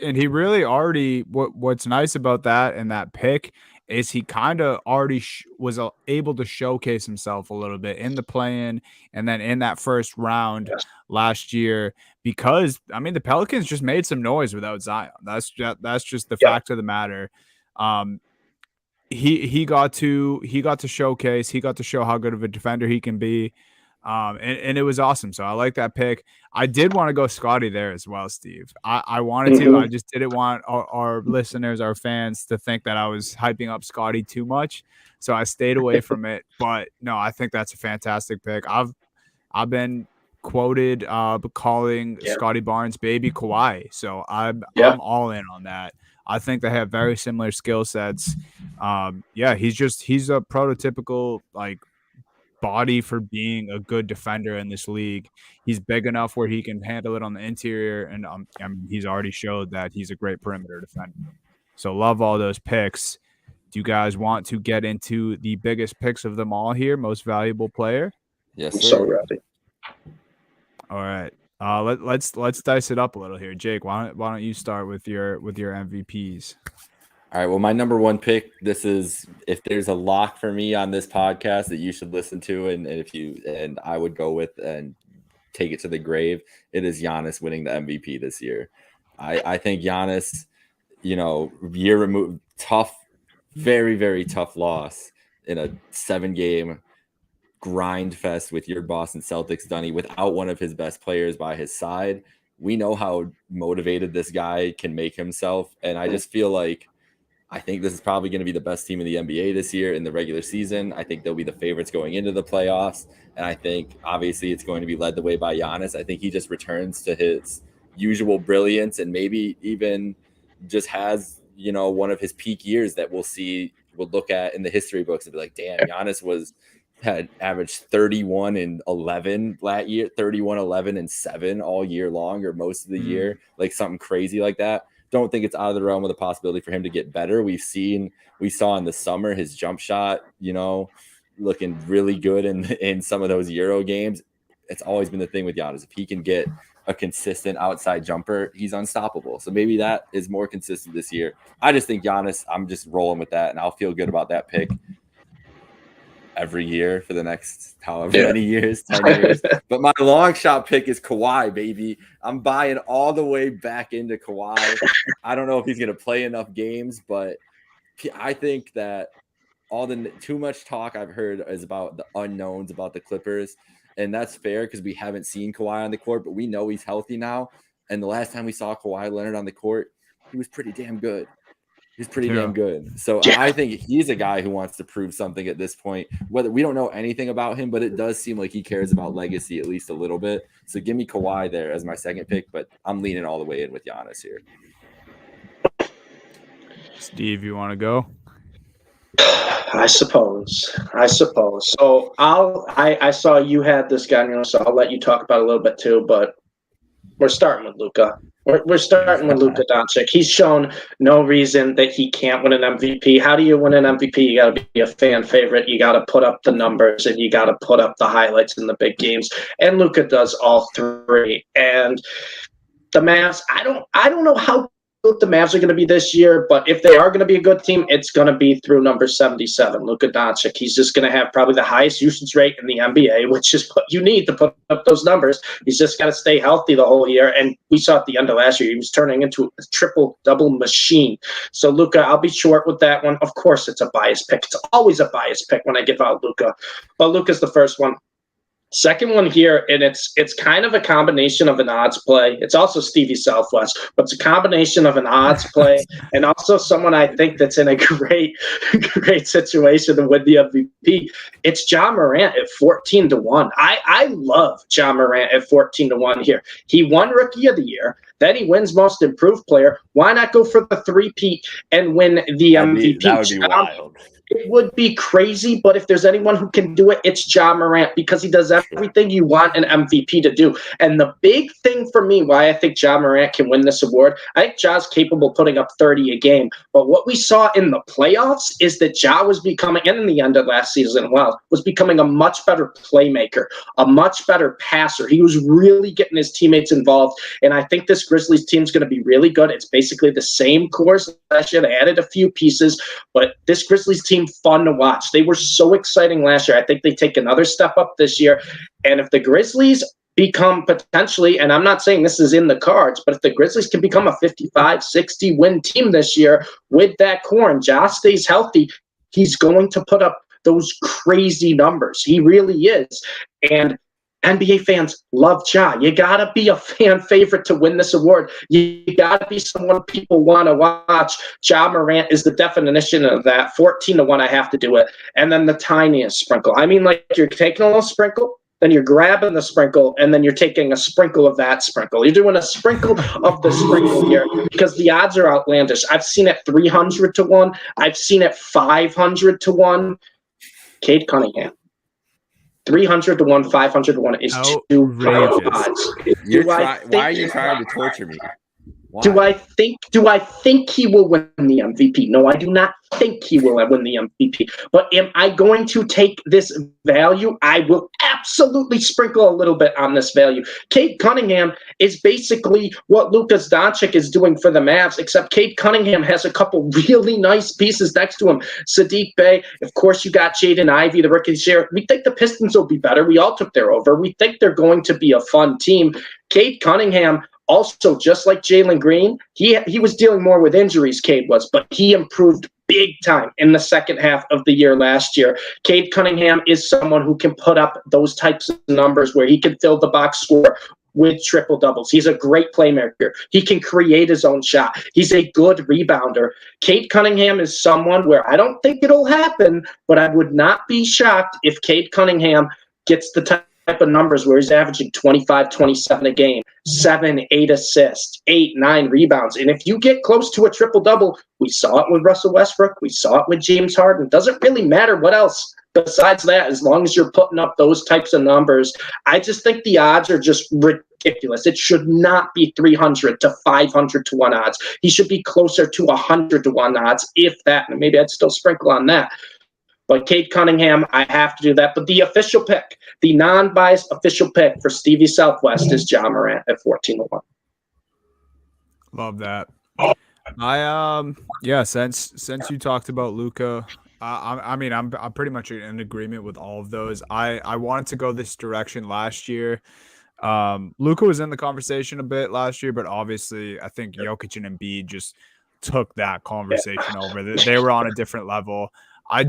And he really already, what's nice about that and that pick is he kind of already was able to showcase himself a little bit in the play-in and then in that first round last year, because I mean the Pelicans just made some noise without Zion. That's just the fact of the matter. He got to showcase, he got to show how good of a defender he can be. And it was awesome. So I like that pick. I did want to go Scotty there as well, Steve. I wanted to. I just didn't want our listeners, our fans, to think that I was hyping up Scotty too much. So I stayed away from it. But no, I think that's a fantastic pick. I've been quoted calling Scotty Barnes baby Kawhi. So I'm all in on that. I think they have very similar skill sets. He's a prototypical like body for being a good defender in this league. He's big enough where he can handle it on the interior, and I mean, he's already showed that he's a great perimeter defender. So love all those picks. Do you guys want to get into the biggest picks of them all here? Most valuable player? Yes, I'm sir. so ready. All right. Let's dice it up a little here. Jake, why don't you start with your MVPs? All right. Well, my number one pick, this is, if there's a lock for me on this podcast that you should listen to, and I would go with and take it to the grave, it is Giannis winning the MVP this year. I think Giannis, year removed, tough, very, very tough loss in a 7-game grind fest with your Boston Celtics, Dunny, without one of his best players by his side. We know how motivated this guy can make himself, and I just feel like I think this is probably going to be the best team in the NBA this year in the regular season. I think they'll be the favorites going into the playoffs. And I think, obviously, it's going to be led the way by Giannis. I think he just returns to his usual brilliance and maybe even just has, one of his peak years that we'll look at in the history books and be like, damn, Giannis had averaged 31 and 11 that year, 31, 11 and 7 all year long, or most of the year, like something crazy like that. Don't think it's out of the realm of the possibility for him to get better. We saw in the summer his jump shot, looking really good in some of those Euro games. It's always been the thing with Giannis. If he can get a consistent outside jumper, he's unstoppable. So maybe that is more consistent this year. I just think Giannis, I'm just rolling with that, and I'll feel good about that pick every year for the next however many years, 10 years. But my long shot pick is Kawhi, baby. I'm buying all the way back into Kawhi. I don't know if he's going to play enough games, but I think that too much talk I've heard is about the unknowns about the Clippers. And that's fair because we haven't seen Kawhi on the court, but we know he's healthy now. And the last time we saw Kawhi Leonard on the court, he was pretty damn good. He's pretty damn good. So I think he's a guy who wants to prove something at this point. Whether we don't know anything about him, but it does seem like he cares about legacy at least a little bit. So give me Kawhi there as my second pick, but I'm leaning all the way in with Giannis here. Steve, you want to go? I suppose. So I saw you had this guy, so I'll let you talk about it a little bit too, but we're starting with Luka. We're starting with Luka Doncic. He's shown no reason that he can't win an MVP. How do you win an MVP? You got to be a fan favorite. You got to put up the numbers, and you got to put up the highlights in the big games. And Luka does all three. And the Mavs, I don't know how good the Mavs are going to be this year, but if they are going to be a good team, it's going to be through number 77, Luka Doncic. He's just going to have probably the highest usage rate in the NBA, which is what you need to put up those numbers. He's just got to stay healthy the whole year, and we saw at the end of last year, he was turning into a triple-double machine. So, Luka, I'll be short with that one. Of course, it's a biased pick. It's always a biased pick when I give out Luka, but Luka's the first one. Second one here, and it's kind of a combination of an odds play. It's also Stevie Southwest, but it's a combination of an odds play and also someone I think that's in a great situation to win the MVP. It's Ja Morant at 14-1. I love Ja Morant at 14-1 here. He won Rookie of the Year. Then he wins Most Improved Player. Why not go for the three-peat and win the MVP? That would be wild. It would be crazy, but if there's anyone who can do it, it's Ja Morant, because he does everything you want an MVP to do. And the big thing for me, why I think Ja Morant can win this award, I think Ja's capable of putting up 30 a game. But what we saw in the playoffs is that Ja was becoming, and in the end of last season, was becoming a much better playmaker, a much better passer. He was really getting his teammates involved. And I think this Grizzlies team is going to be really good. It's basically the same course last year. They added a few pieces, but this Grizzlies team, fun to watch. They were so exciting last year. I think they take another step up this year. And if the Grizzlies become potentially, and I'm not saying this is in the cards, but if the Grizzlies can become a 55-60 win team this year with that core and Ja stays healthy, he's going to put up those crazy numbers. He really is. And NBA fans love Ja. You got to be a fan favorite to win this award. You got to be someone people want to watch. Ja Morant is the definition of that. 14-1, I have to do it. And then the tiniest sprinkle. I mean, like, you're taking a little sprinkle, then you're grabbing the sprinkle, and then you're taking a sprinkle of that sprinkle. You're doing a sprinkle of the sprinkle here because the odds are outlandish. I've seen it 300-1. I've seen it 500-1. Cade Cunningham. 300 to 1, 500 to 1 is too high odds. Why are you trying to torture me? Why? Do I think he will win the MVP? No, I do not think he will win the MVP. But am I going to take this value? I will absolutely sprinkle a little bit on this value. Cade Cunningham is basically what Lukas Doncic is doing for the Mavs, except Cade Cunningham has a couple really nice pieces next to him. Saddiq Bey, of course, you got Jaden Ivey, the rookie share. We think the Pistons will be better. We all took their over. We think they're going to be a fun team. Cade Cunningham, also, just like Jalen Green, he was dealing more with injuries, Cade was, but he improved big time in the second half of the year last year. Cade Cunningham is someone who can put up those types of numbers where he can fill the box score with triple doubles. He's a great playmaker. He can create his own shot. He's a good rebounder. Cade Cunningham is someone where I don't think it'll happen, but I would not be shocked if Cade Cunningham gets the type of numbers where he's averaging 25, 27 a game, 7, 8 assists, 8, 9 rebounds. And if you get close to a triple-double, we saw it with Russell Westbrook, we saw it with James Harden. Doesn't really matter what else besides that, as long as you're putting up those types of numbers. I just think the odds are just ridiculous. It should not be 300 to 500 to 1 odds. He should be closer to 100 to 1 odds, if that. And maybe I'd still sprinkle on that. But Cade Cunningham, I have to do that. But the official pick, the non-biased official pick for Stevie Southwest is Ja Morant at 14-1. Love that. Since you talked about Luka, I'm pretty much in agreement with all of those. I wanted to go this direction last year. Luka was in the conversation a bit last year, but obviously I think Jokic and Embiid just took that conversation over. They were on a different level. I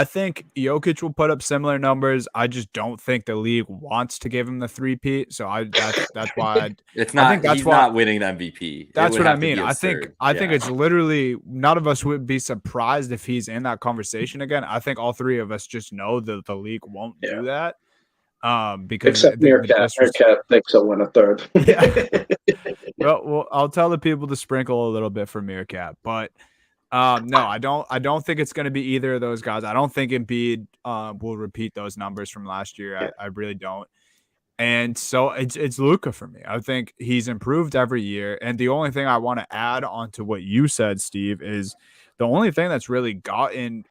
think Jokic will put up similar numbers. I just don't think the league wants to give him the three-peat. So that's why he's not winning the MVP. That's what I mean. I think it's literally none of us would be surprised if he's in that conversation again. I think all three of us just know that the league won't do that. Because except Meerkat thinks he'll win a third. Yeah. well, I'll tell the people to sprinkle a little bit for Meerkat, but no, I don't think it's going to be either of those guys. I don't think Embiid will repeat those numbers from last year. I really don't. And so it's Luka for me. I think he's improved every year. And the only thing I want to add on to what you said, Steve, is the only thing that's really gotten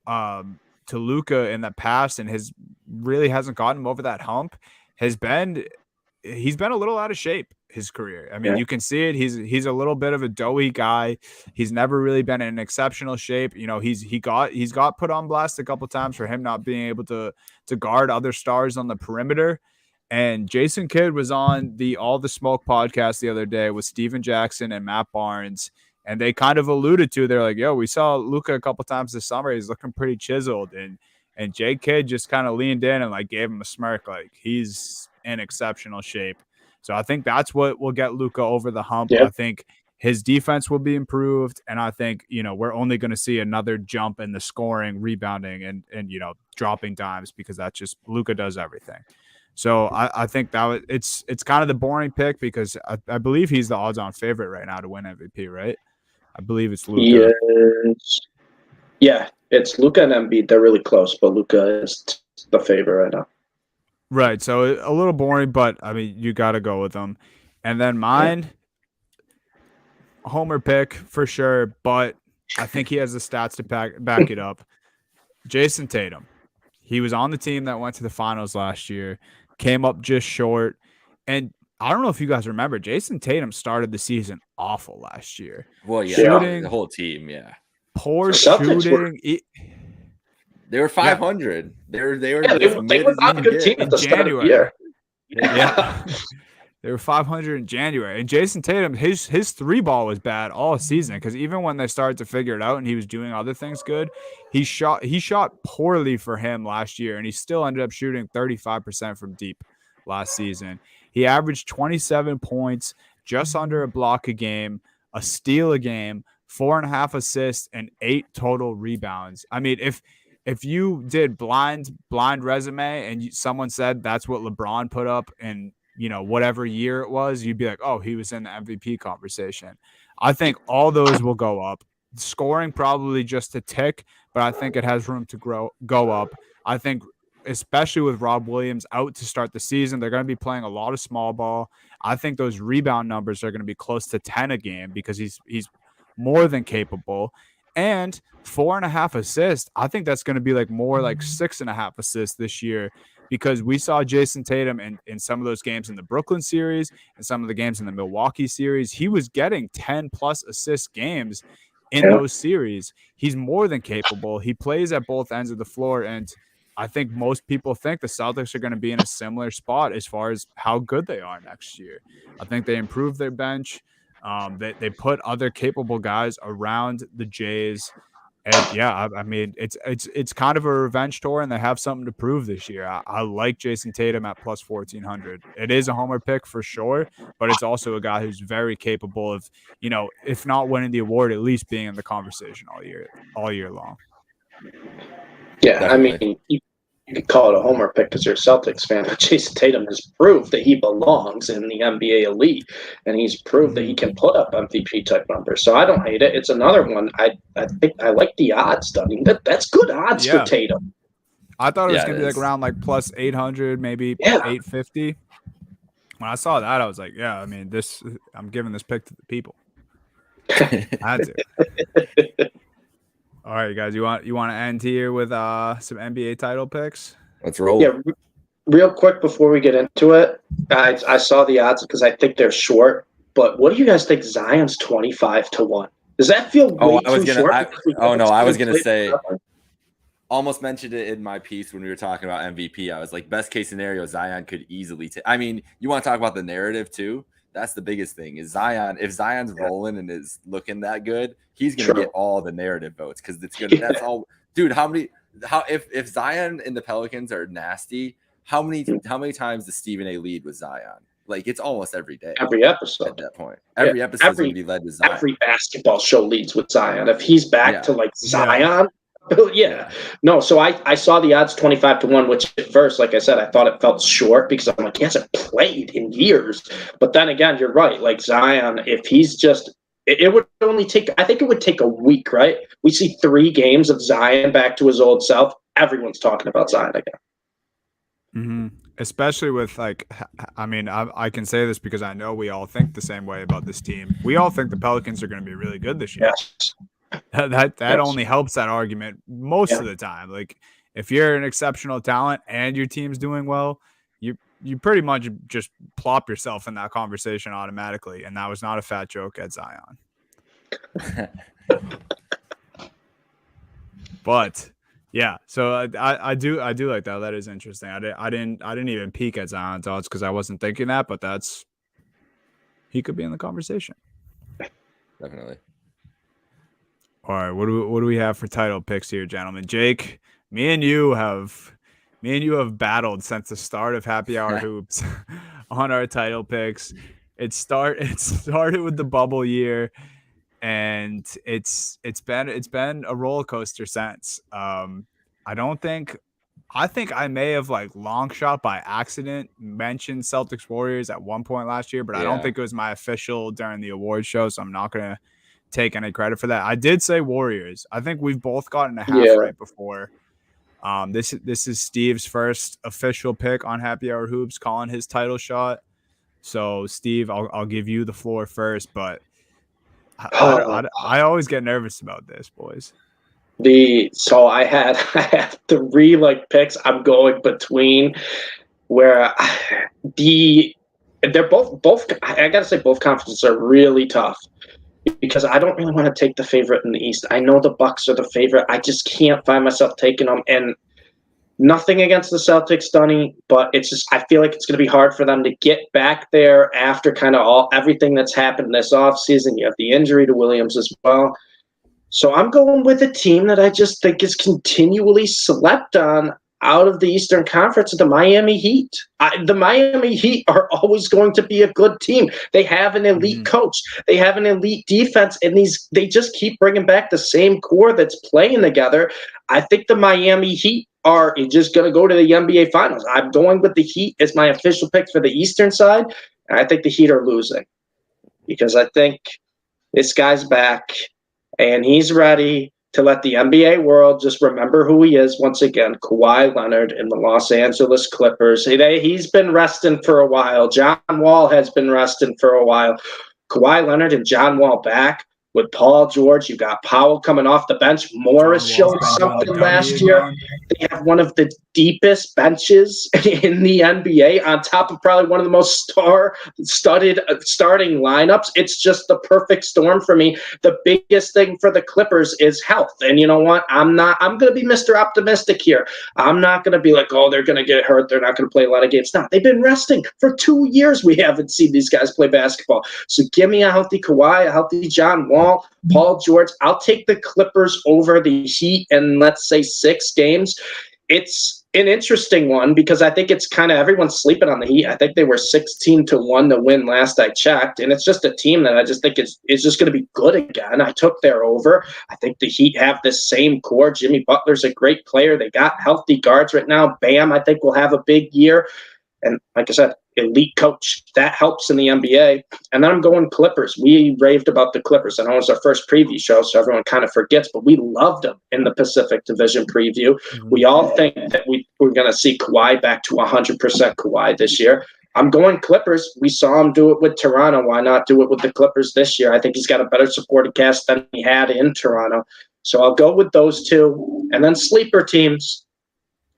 to Luka in the past and hasn't gotten him over that hump he's been a little out of shape his career. I mean, you can see it. He's a little bit of a doughy guy. He's never really been in exceptional shape. You know, he's got put on blast a couple times for him not being able to guard other stars on the perimeter. And Jason Kidd was on the All the Smoke podcast the other day with Steven Jackson and Matt Barnes. And they kind of alluded to, they're like, yo, we saw Luka a couple times this summer. He's looking pretty chiseled. And Jay Kidd just kind of leaned in and like gave him a smirk. Like, he's in exceptional shape. So I think that's what will get Luka over the hump. Yep. I think his defense will be improved. And I think, we're only going to see another jump in the scoring, rebounding, and dropping dimes, because that's just Luka does everything. So I think that it's kind of the boring pick, because I believe he's the odds-on favorite right now to win MVP, right? I believe it's Luka. Yes. Yeah, it's Luka and Embiid. They're really close, but Luka is the favorite right now. Right, so a little boring, but, I mean, you got to go with them. And then mine, homer pick for sure, but I think he has the stats to back it up. Jason Tatum. He was on the team that went to the finals last year, came up just short. And I don't know if you guys remember, Jason Tatum started the season awful last year. Well, yeah, shooting, the whole team, yeah. Poor shooting. They were 500. Yeah. They were not a good team at the start of the year. Yeah. They were 500 in January. And Jason Tatum, his three ball was bad all season, because even when they started to figure it out and he was doing other things good, he shot poorly for him last year, and he still ended up shooting 35% from deep last season. He averaged 27 points, just under a block a game, a steal a game, 4.5 assists, and 8 total rebounds. I mean, if you did blind resume and someone said that's what LeBron put up in whatever year it was, you'd be like, oh, he was in the MVP conversation. I think all those will go up. Scoring probably just a tick, but I think it has room to go up. I think especially with Rob Williams out to start the season. They're going to be playing a lot of small ball. I think those rebound numbers are going to be close to 10 a game because he's more than capable. And 4.5 assists, I think that's going to be like more like 6.5 assists this year, because we saw Jason Tatum in some of those games in the Brooklyn series and some of the games in the Milwaukee series. He was getting 10+ assist games in those series. He's more than capable. He plays at both ends of the floor, and I think most people think the Celtics are going to be in a similar spot as far as how good they are next year. I think they improved their bench. They put other capable guys around the Jays. And yeah, I mean, it's kind of a revenge tour, and they have something to prove this year. I like Jason Tatum at plus 1,400. It is a homer pick for sure, but it's also a guy who's very capable of, if not winning the award, at least being in the conversation all year long. Yeah, definitely. I mean, you could call it a homer pick because you're a Celtics fan, but Jason Tatum has proved that he belongs in the NBA elite, and he's proved that he can put up MVP type numbers. So I don't hate it. It's another one. I think I like the odds. I mean, that's good odds for Tatum. I thought it was going to be like around like plus 800, maybe 850. When I saw that, I was like, yeah, I mean, I'm giving this pick to the people. I had to. All right, guys, you want to end here with some NBA title picks? Let's roll. Yeah, real quick before we get into it, I saw the odds because I think they're short. But what do you guys think? Zion's 25-1. Does that feel way too short? I was gonna say. Almost mentioned it in my piece when we were talking about MVP. I was like, best case scenario, Zion could easily take. I mean, you want to talk about the narrative too? That's the biggest thing is Zion. If Zion's rolling and is looking that good, he's going to get all the narrative votes because it's good. That's all, dude. If Zion and the Pelicans are nasty, how many times does Stephen A. lead with Zion? Like it's almost every day. Every episode at that point. Every episode is going to be led to Zion. Every basketball show leads with Zion. If he's back to like Zion. No, so I saw the odds 25-1, which at first, like I said, I thought it felt short because I'm like, he hasn't played in years. But then again, you're right. Like Zion, if he's just, it would only take, I think it would take a week, right? We see 3 games of Zion back to his old self. Everyone's talking about Zion again. Mm-hmm. Especially with I mean, I can say this because I know we all think the same way about this team. We all think the Pelicans are going to be really good this year. Yes. That only helps that argument most of the time. Like if you're an exceptional talent and your team's doing well, you pretty much just plop yourself in that conversation automatically. And that was not a fat joke at Zion. But yeah, so I do like that. That is interesting. I didn't even peek at Zion's odds because I wasn't thinking that, but he could be in the conversation. Definitely. All right, what do we have for title picks here, gentlemen? Jake, me and you have battled since the start of Happy Hour Hoops on our title picks. It started with the bubble year, and it's been a roller coaster since. I think I may have like long shot by accident mentioned Celtics Warriors at one point last year, but I don't think it was my official during the award show, so I'm not gonna take any credit for that. I did say Warriors. I think we've both gotten a half right before. This is Steve's first official pick on Happy Hour Hoops, calling his title shot. So Steve, I'll give you the floor first, but I always get nervous about this, boys. So I have 3 picks I'm going between where they're both I gotta say both conferences are really tough. Because I don't really want to take the favorite in the East. I know the Bucks are the favorite. I just can't find myself taking them. And nothing against the Celtics, Dunny, but it's just I feel like it's going to be hard for them to get back there after kind of everything that's happened this offseason. You have the injury to Williams as well. So I'm going with a team that I just think is continually slept on out of the Eastern Conference, the Miami Heat. The Miami Heat are always going to be a good team. They have an elite coach. They have an elite defense, and they just keep bringing back the same core that's playing together. I think the Miami Heat are just going to go to the NBA Finals. I'm going with the Heat as my official pick for the Eastern side, and I think the Heat are losing because I think this guy's back, and he's ready. to let the NBA world just remember who he is once again. Kawhi Leonard in the Los Angeles Clippers. He's been resting for a while. John Wall has been resting for a while. Kawhi Leonard and John Wall back with Paul George. You got Powell coming off the bench. Morris showed something last year. They have one of the deepest benches in the NBA on top of probably one of the most star-studded starting lineups. It's just the perfect storm for me. The biggest thing for the Clippers is health. And you know what? I'm going to be Mr. Optimistic here. I'm not going to be like, oh, they're going to get hurt. They're not going to play a lot of games. No, they've been resting for 2 years. We haven't seen these guys play basketball. So give me a healthy Kawhi, a healthy John Wall, Paul George. I'll take the Clippers over the Heat in, let's say, 6 games. It's an interesting one because I think it's kind of everyone's sleeping on the Heat. I think they were 16-1 to win last I checked, and it's just a team that I just think is just going to be good again. I took their over. I think the Heat have the same core. Jimmy Butler's a great player. They got healthy guards right now. Bam, I think will have a big year. And like I said, elite coach. That helps in the NBA. And then I'm going Clippers. We raved about the Clippers. I know it was our first preview show, so everyone kind of forgets, but we loved them in the Pacific Division preview. We all think that we're going to see Kawhi back to 100% Kawhi this year. I'm going Clippers. We saw him do it with Toronto. Why not do it with the Clippers this year? I think he's got a better supporting cast than he had in Toronto. So I'll go with those two. And then sleeper teams.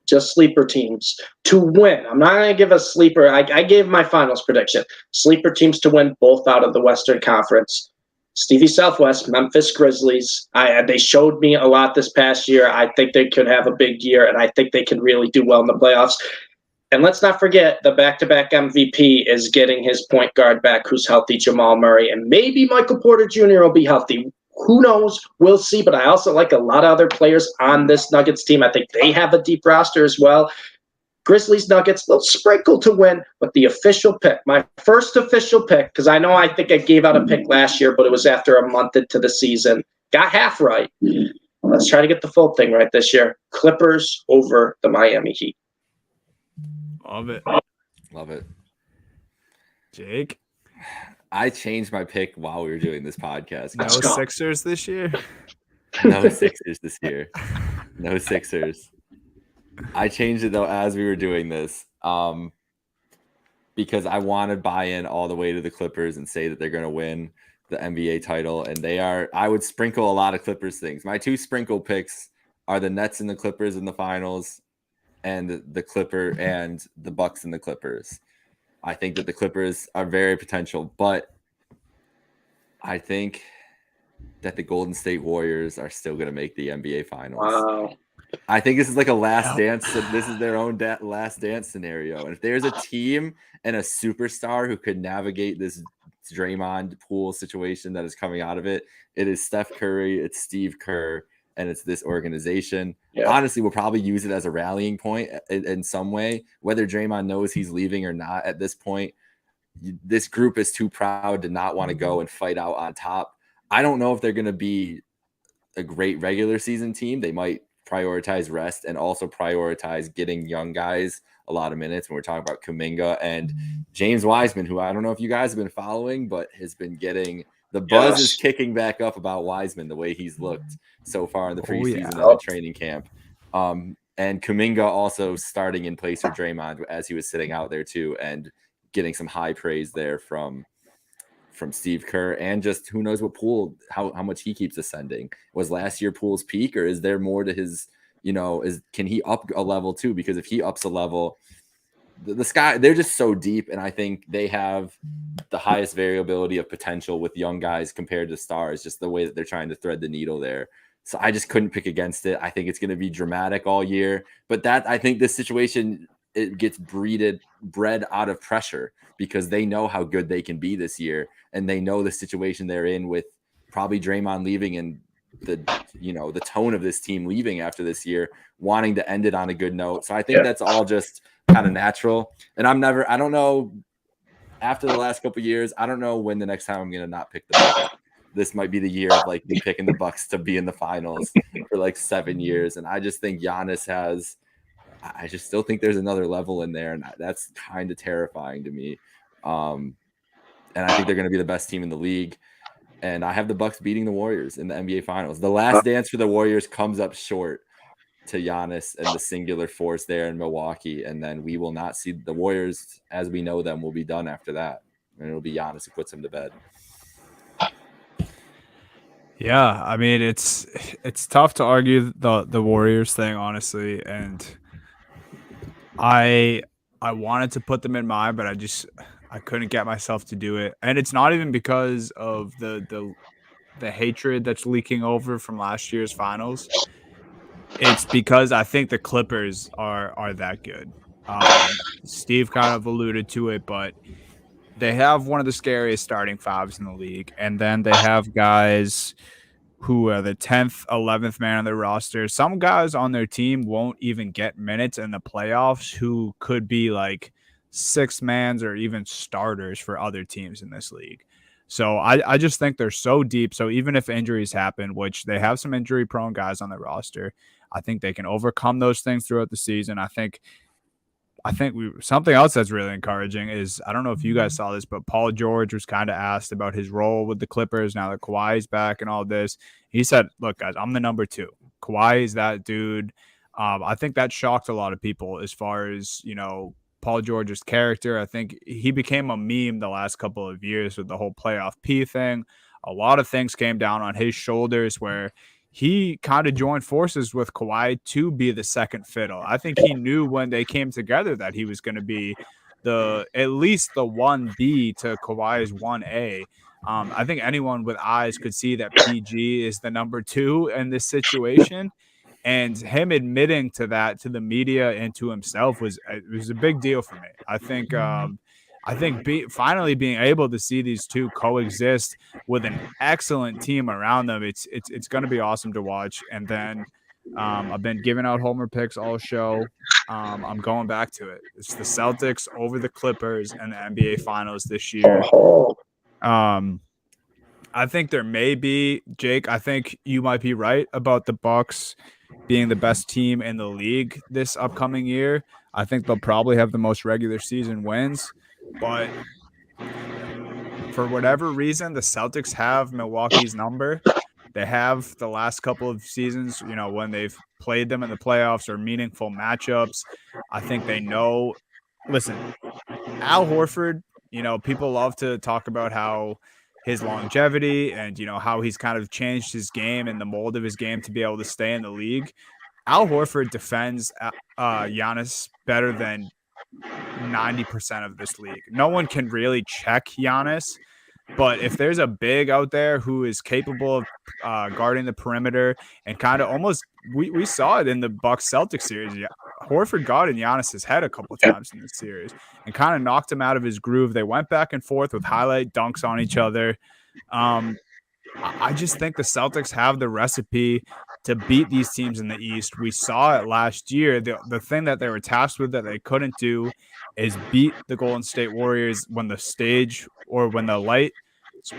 Just sleeper teams to win. I'm not going to give a sleeper. I gave my finals prediction. Sleeper teams to win both out of the Western Conference. Stevie Southwest, Memphis Grizzlies. They showed me a lot this past year. I think they could have a big year, and I think they can really do well in the playoffs. And let's not forget the back-to-back MVP is getting his point guard back who's healthy, Jamal Murray. And maybe Michael Porter Jr. will be healthy. Who knows? We'll see. But I also like a lot of other players on this Nuggets team. I think they have a deep roster as well. Grizzlies, Nuggets, they'll sprinkle to win. But the official pick, my first official pick, because I think I gave out a pick last year, but it was after a month into the season. Got half right. Let's try to get the full thing right this year. Clippers over the Miami Heat. Love it. Love it. Jake? I changed my pick while we were doing this podcast. No Sixers this year? No Sixers this year. No Sixers. I changed it, though, as we were doing this because I want to buy in all the way to the Clippers and say that they're going to win the NBA title. And they are. I would sprinkle a lot of Clippers things. My 2 sprinkle picks are the Nets and the Clippers in the finals and the Clipper and the Bucks and the Clippers. I think that the Clippers are very potential, but I think that the Golden State Warriors are still going to make the NBA Finals. Wow. I think this is like a last dance. This is their own last dance scenario. And if there's a team and a superstar who could navigate this Draymond Poole situation that is coming out of it, it is Steph Curry, it's Steve Kerr, and it's this organization. Yeah. Honestly, we'll probably use it as a rallying point in some way, whether Draymond knows he's leaving or not at this point. This group is too proud to not want to go and fight out on top. I don't know if they're going to be a great regular season team. They might prioritize rest and also prioritize getting young guys a lot of minutes when we're talking about Kuminga and James Wiseman, who I don't know if you guys have been following, but has been getting the buzz is kicking back up about Wiseman, the way he's looked so far in the preseason and the training camp. And Kuminga also starting in place for Draymond as he was sitting out there too, and getting some high praise there from Steve Kerr, and just who knows what Poole, how much he keeps ascending. Was last year Poole's peak, or is there more to his, can he up a level too? Because if he ups a level, the sky, they're just so deep, and I think they have the highest variability of potential with young guys compared to stars, just the way that they're trying to thread the needle there. So I just couldn't pick against it. I think it's going to be dramatic all year, but I think this situation, it gets bred out of pressure because they know how good they can be this year, and they know the situation they're in with probably Draymond leaving and the tone of this team leaving after this year, wanting to end it on a good note. So I think that's all just kind of natural. And I don't know, after the last couple of years, I don't know when the next time I'm going to not pick the Bucks. This might be the year of like me picking the Bucks to be in the finals for like 7 years. And I just think Giannis I just still think there's another level in there, and that's kind of terrifying to me. And I think they're going to be the best team in the league. and I have the Bucks beating the Warriors in the NBA Finals. The last dance for the Warriors comes up short to Giannis and the singular force there in Milwaukee, and then we will not see the Warriors as we know them will be done after that, and it'll be Giannis who puts him to bed. Yeah, I mean it's tough to argue the Warriors thing, honestly, and I wanted to put them in mind, but I couldn't get myself to do it, and it's not even because of the hatred that's leaking over from last year's finals. It's because I think the Clippers are that good. Steve kind of alluded to it, but they have one of the scariest starting fives in the league, and then they have guys who are the 10th, 11th man on their roster. Some guys on their team won't even get minutes in the playoffs who could be like sixth mans or even starters for other teams in this league. So I just think they're so deep. So even if injuries happen, which they have some injury prone guys on the roster, I think they can overcome those things throughout the season. I think something else that's really encouraging is, I don't know if you guys saw this, but Paul George was kind of asked about his role with the Clippers now that Kawhi's back and all this. He said, look, guys, I'm the number 2. Kawhi is that dude. I think that shocked a lot of people as far as, Paul George's character. I think he became a meme the last couple of years with the whole playoff P thing. A lot of things came down on his shoulders where he kind of joined forces with Kawhi to be the second fiddle. I think he knew when they came together that he was going to be at least the 1B to Kawhi's 1A. I think anyone with eyes could see that PG is the number 2 in this situation. And him admitting to that to the media and to himself was a big deal for me. I think finally being able to see these two coexist with an excellent team around them, it's going to be awesome to watch. And then I've been giving out homer picks all show. I'm going back to it. It's the Celtics over the Clippers in the NBA Finals this year. I think there may be, Jake, I think you might be right about the Bucks being the best team in the league this upcoming year. I think they'll probably have the most regular season wins. But for whatever reason, the Celtics have Milwaukee's number. They have the last couple of seasons, when they've played them in the playoffs or meaningful matchups. I think they know. Listen, Al Horford, people love to talk about how his longevity and, how he's kind of changed his game and the mold of his game to be able to stay in the league. Al Horford defends Giannis better than 90% of this league. No one can really check Giannis, but if there's a big out there who is capable of guarding the perimeter and kind of almost, we saw it in the Bucks Celtics series. Horford got in Giannis's head a couple of times in this series and kind of knocked him out of his groove. They went back and forth with highlight dunks on each other. I just think the Celtics have the recipe to beat these teams in the East. We saw it last year. The thing that they were tasked with that they couldn't do is beat the Golden State Warriors when the stage or when the light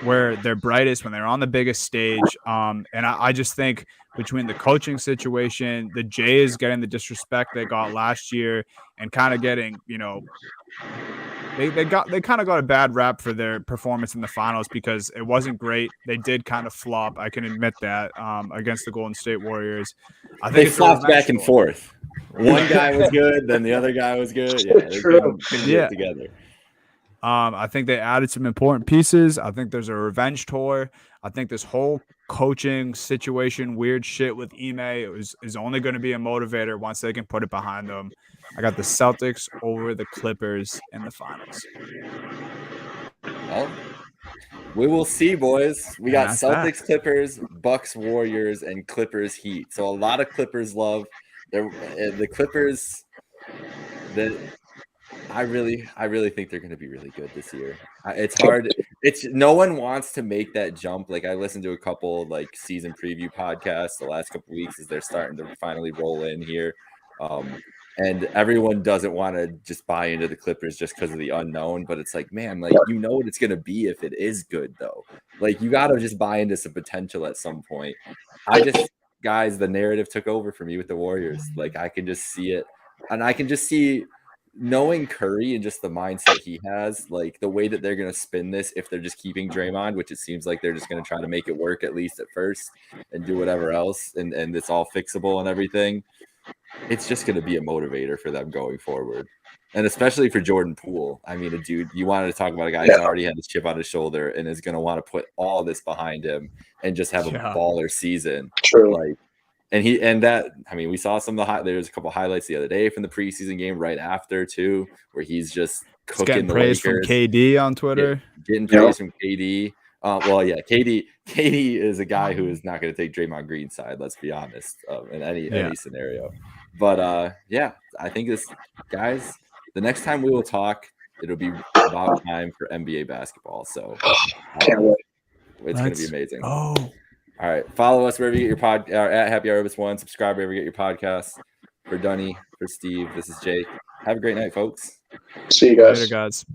where they're brightest, when they're on the biggest stage. And I just think between the coaching situation, the Jays getting the disrespect they got last year and kind of getting, they kind of got a bad rap for their performance in the finals because it wasn't great. They did kind of flop. I can admit that against the Golden State Warriors. I think they flopped back and forth. One guy was good, then the other guy was good. Yeah, they couldn't get together. I think they added some important pieces. I think there's a revenge tour. I think this whole coaching situation, weird shit with Ime, is only going to be a motivator once they can put it behind them. I got the Celtics over the Clippers in the finals. Well, we will see, boys. We got Celtics, Clippers, Bucks, Warriors, and Clippers, Heat. So a lot of Clippers love. The Clippers, I really think they're going to be really good this year. It's hard. No one wants to make that jump. Like I listened to a couple season preview podcasts the last couple of weeks as they're starting to finally roll in here. And everyone doesn't want to just buy into the Clippers just because of the unknown. But it's man, you know what it's going to be if it is good, though. You got to just buy into some potential at some point. Guys, the narrative took over for me with the Warriors. I can just see it. And I can just see knowing Curry and just the mindset he has, like the way that they're going to spin this if they're just keeping Draymond, which it seems like they're just going to try to make it work at least at first and do whatever else. And it's all fixable and everything. It's just going to be a motivator for them going forward. And especially for Jordan Poole. I mean, a dude, you wanted to talk about a guy who's already had his chip on his shoulder and is going to want to put all this behind him and just have a baller season. True. Like, we saw some of there's a couple highlights the other day from the preseason game right after too, where he's just cooking the praise Lakers. From KD on Twitter. Getting praise from KD. KD is a guy who is not going to take Draymond Green's side. Let's be honest, in any scenario. But I think guys. The next time we will talk, it'll be about time for NBA basketball. So can't wait. It's going to be amazing. Oh. All right. Follow us wherever you get your pod at Happy Hour Urbis 1. Subscribe wherever you get your podcasts. For Dunny, for Steve, this is Jake. Have a great night, folks. See you guys. Later, guys.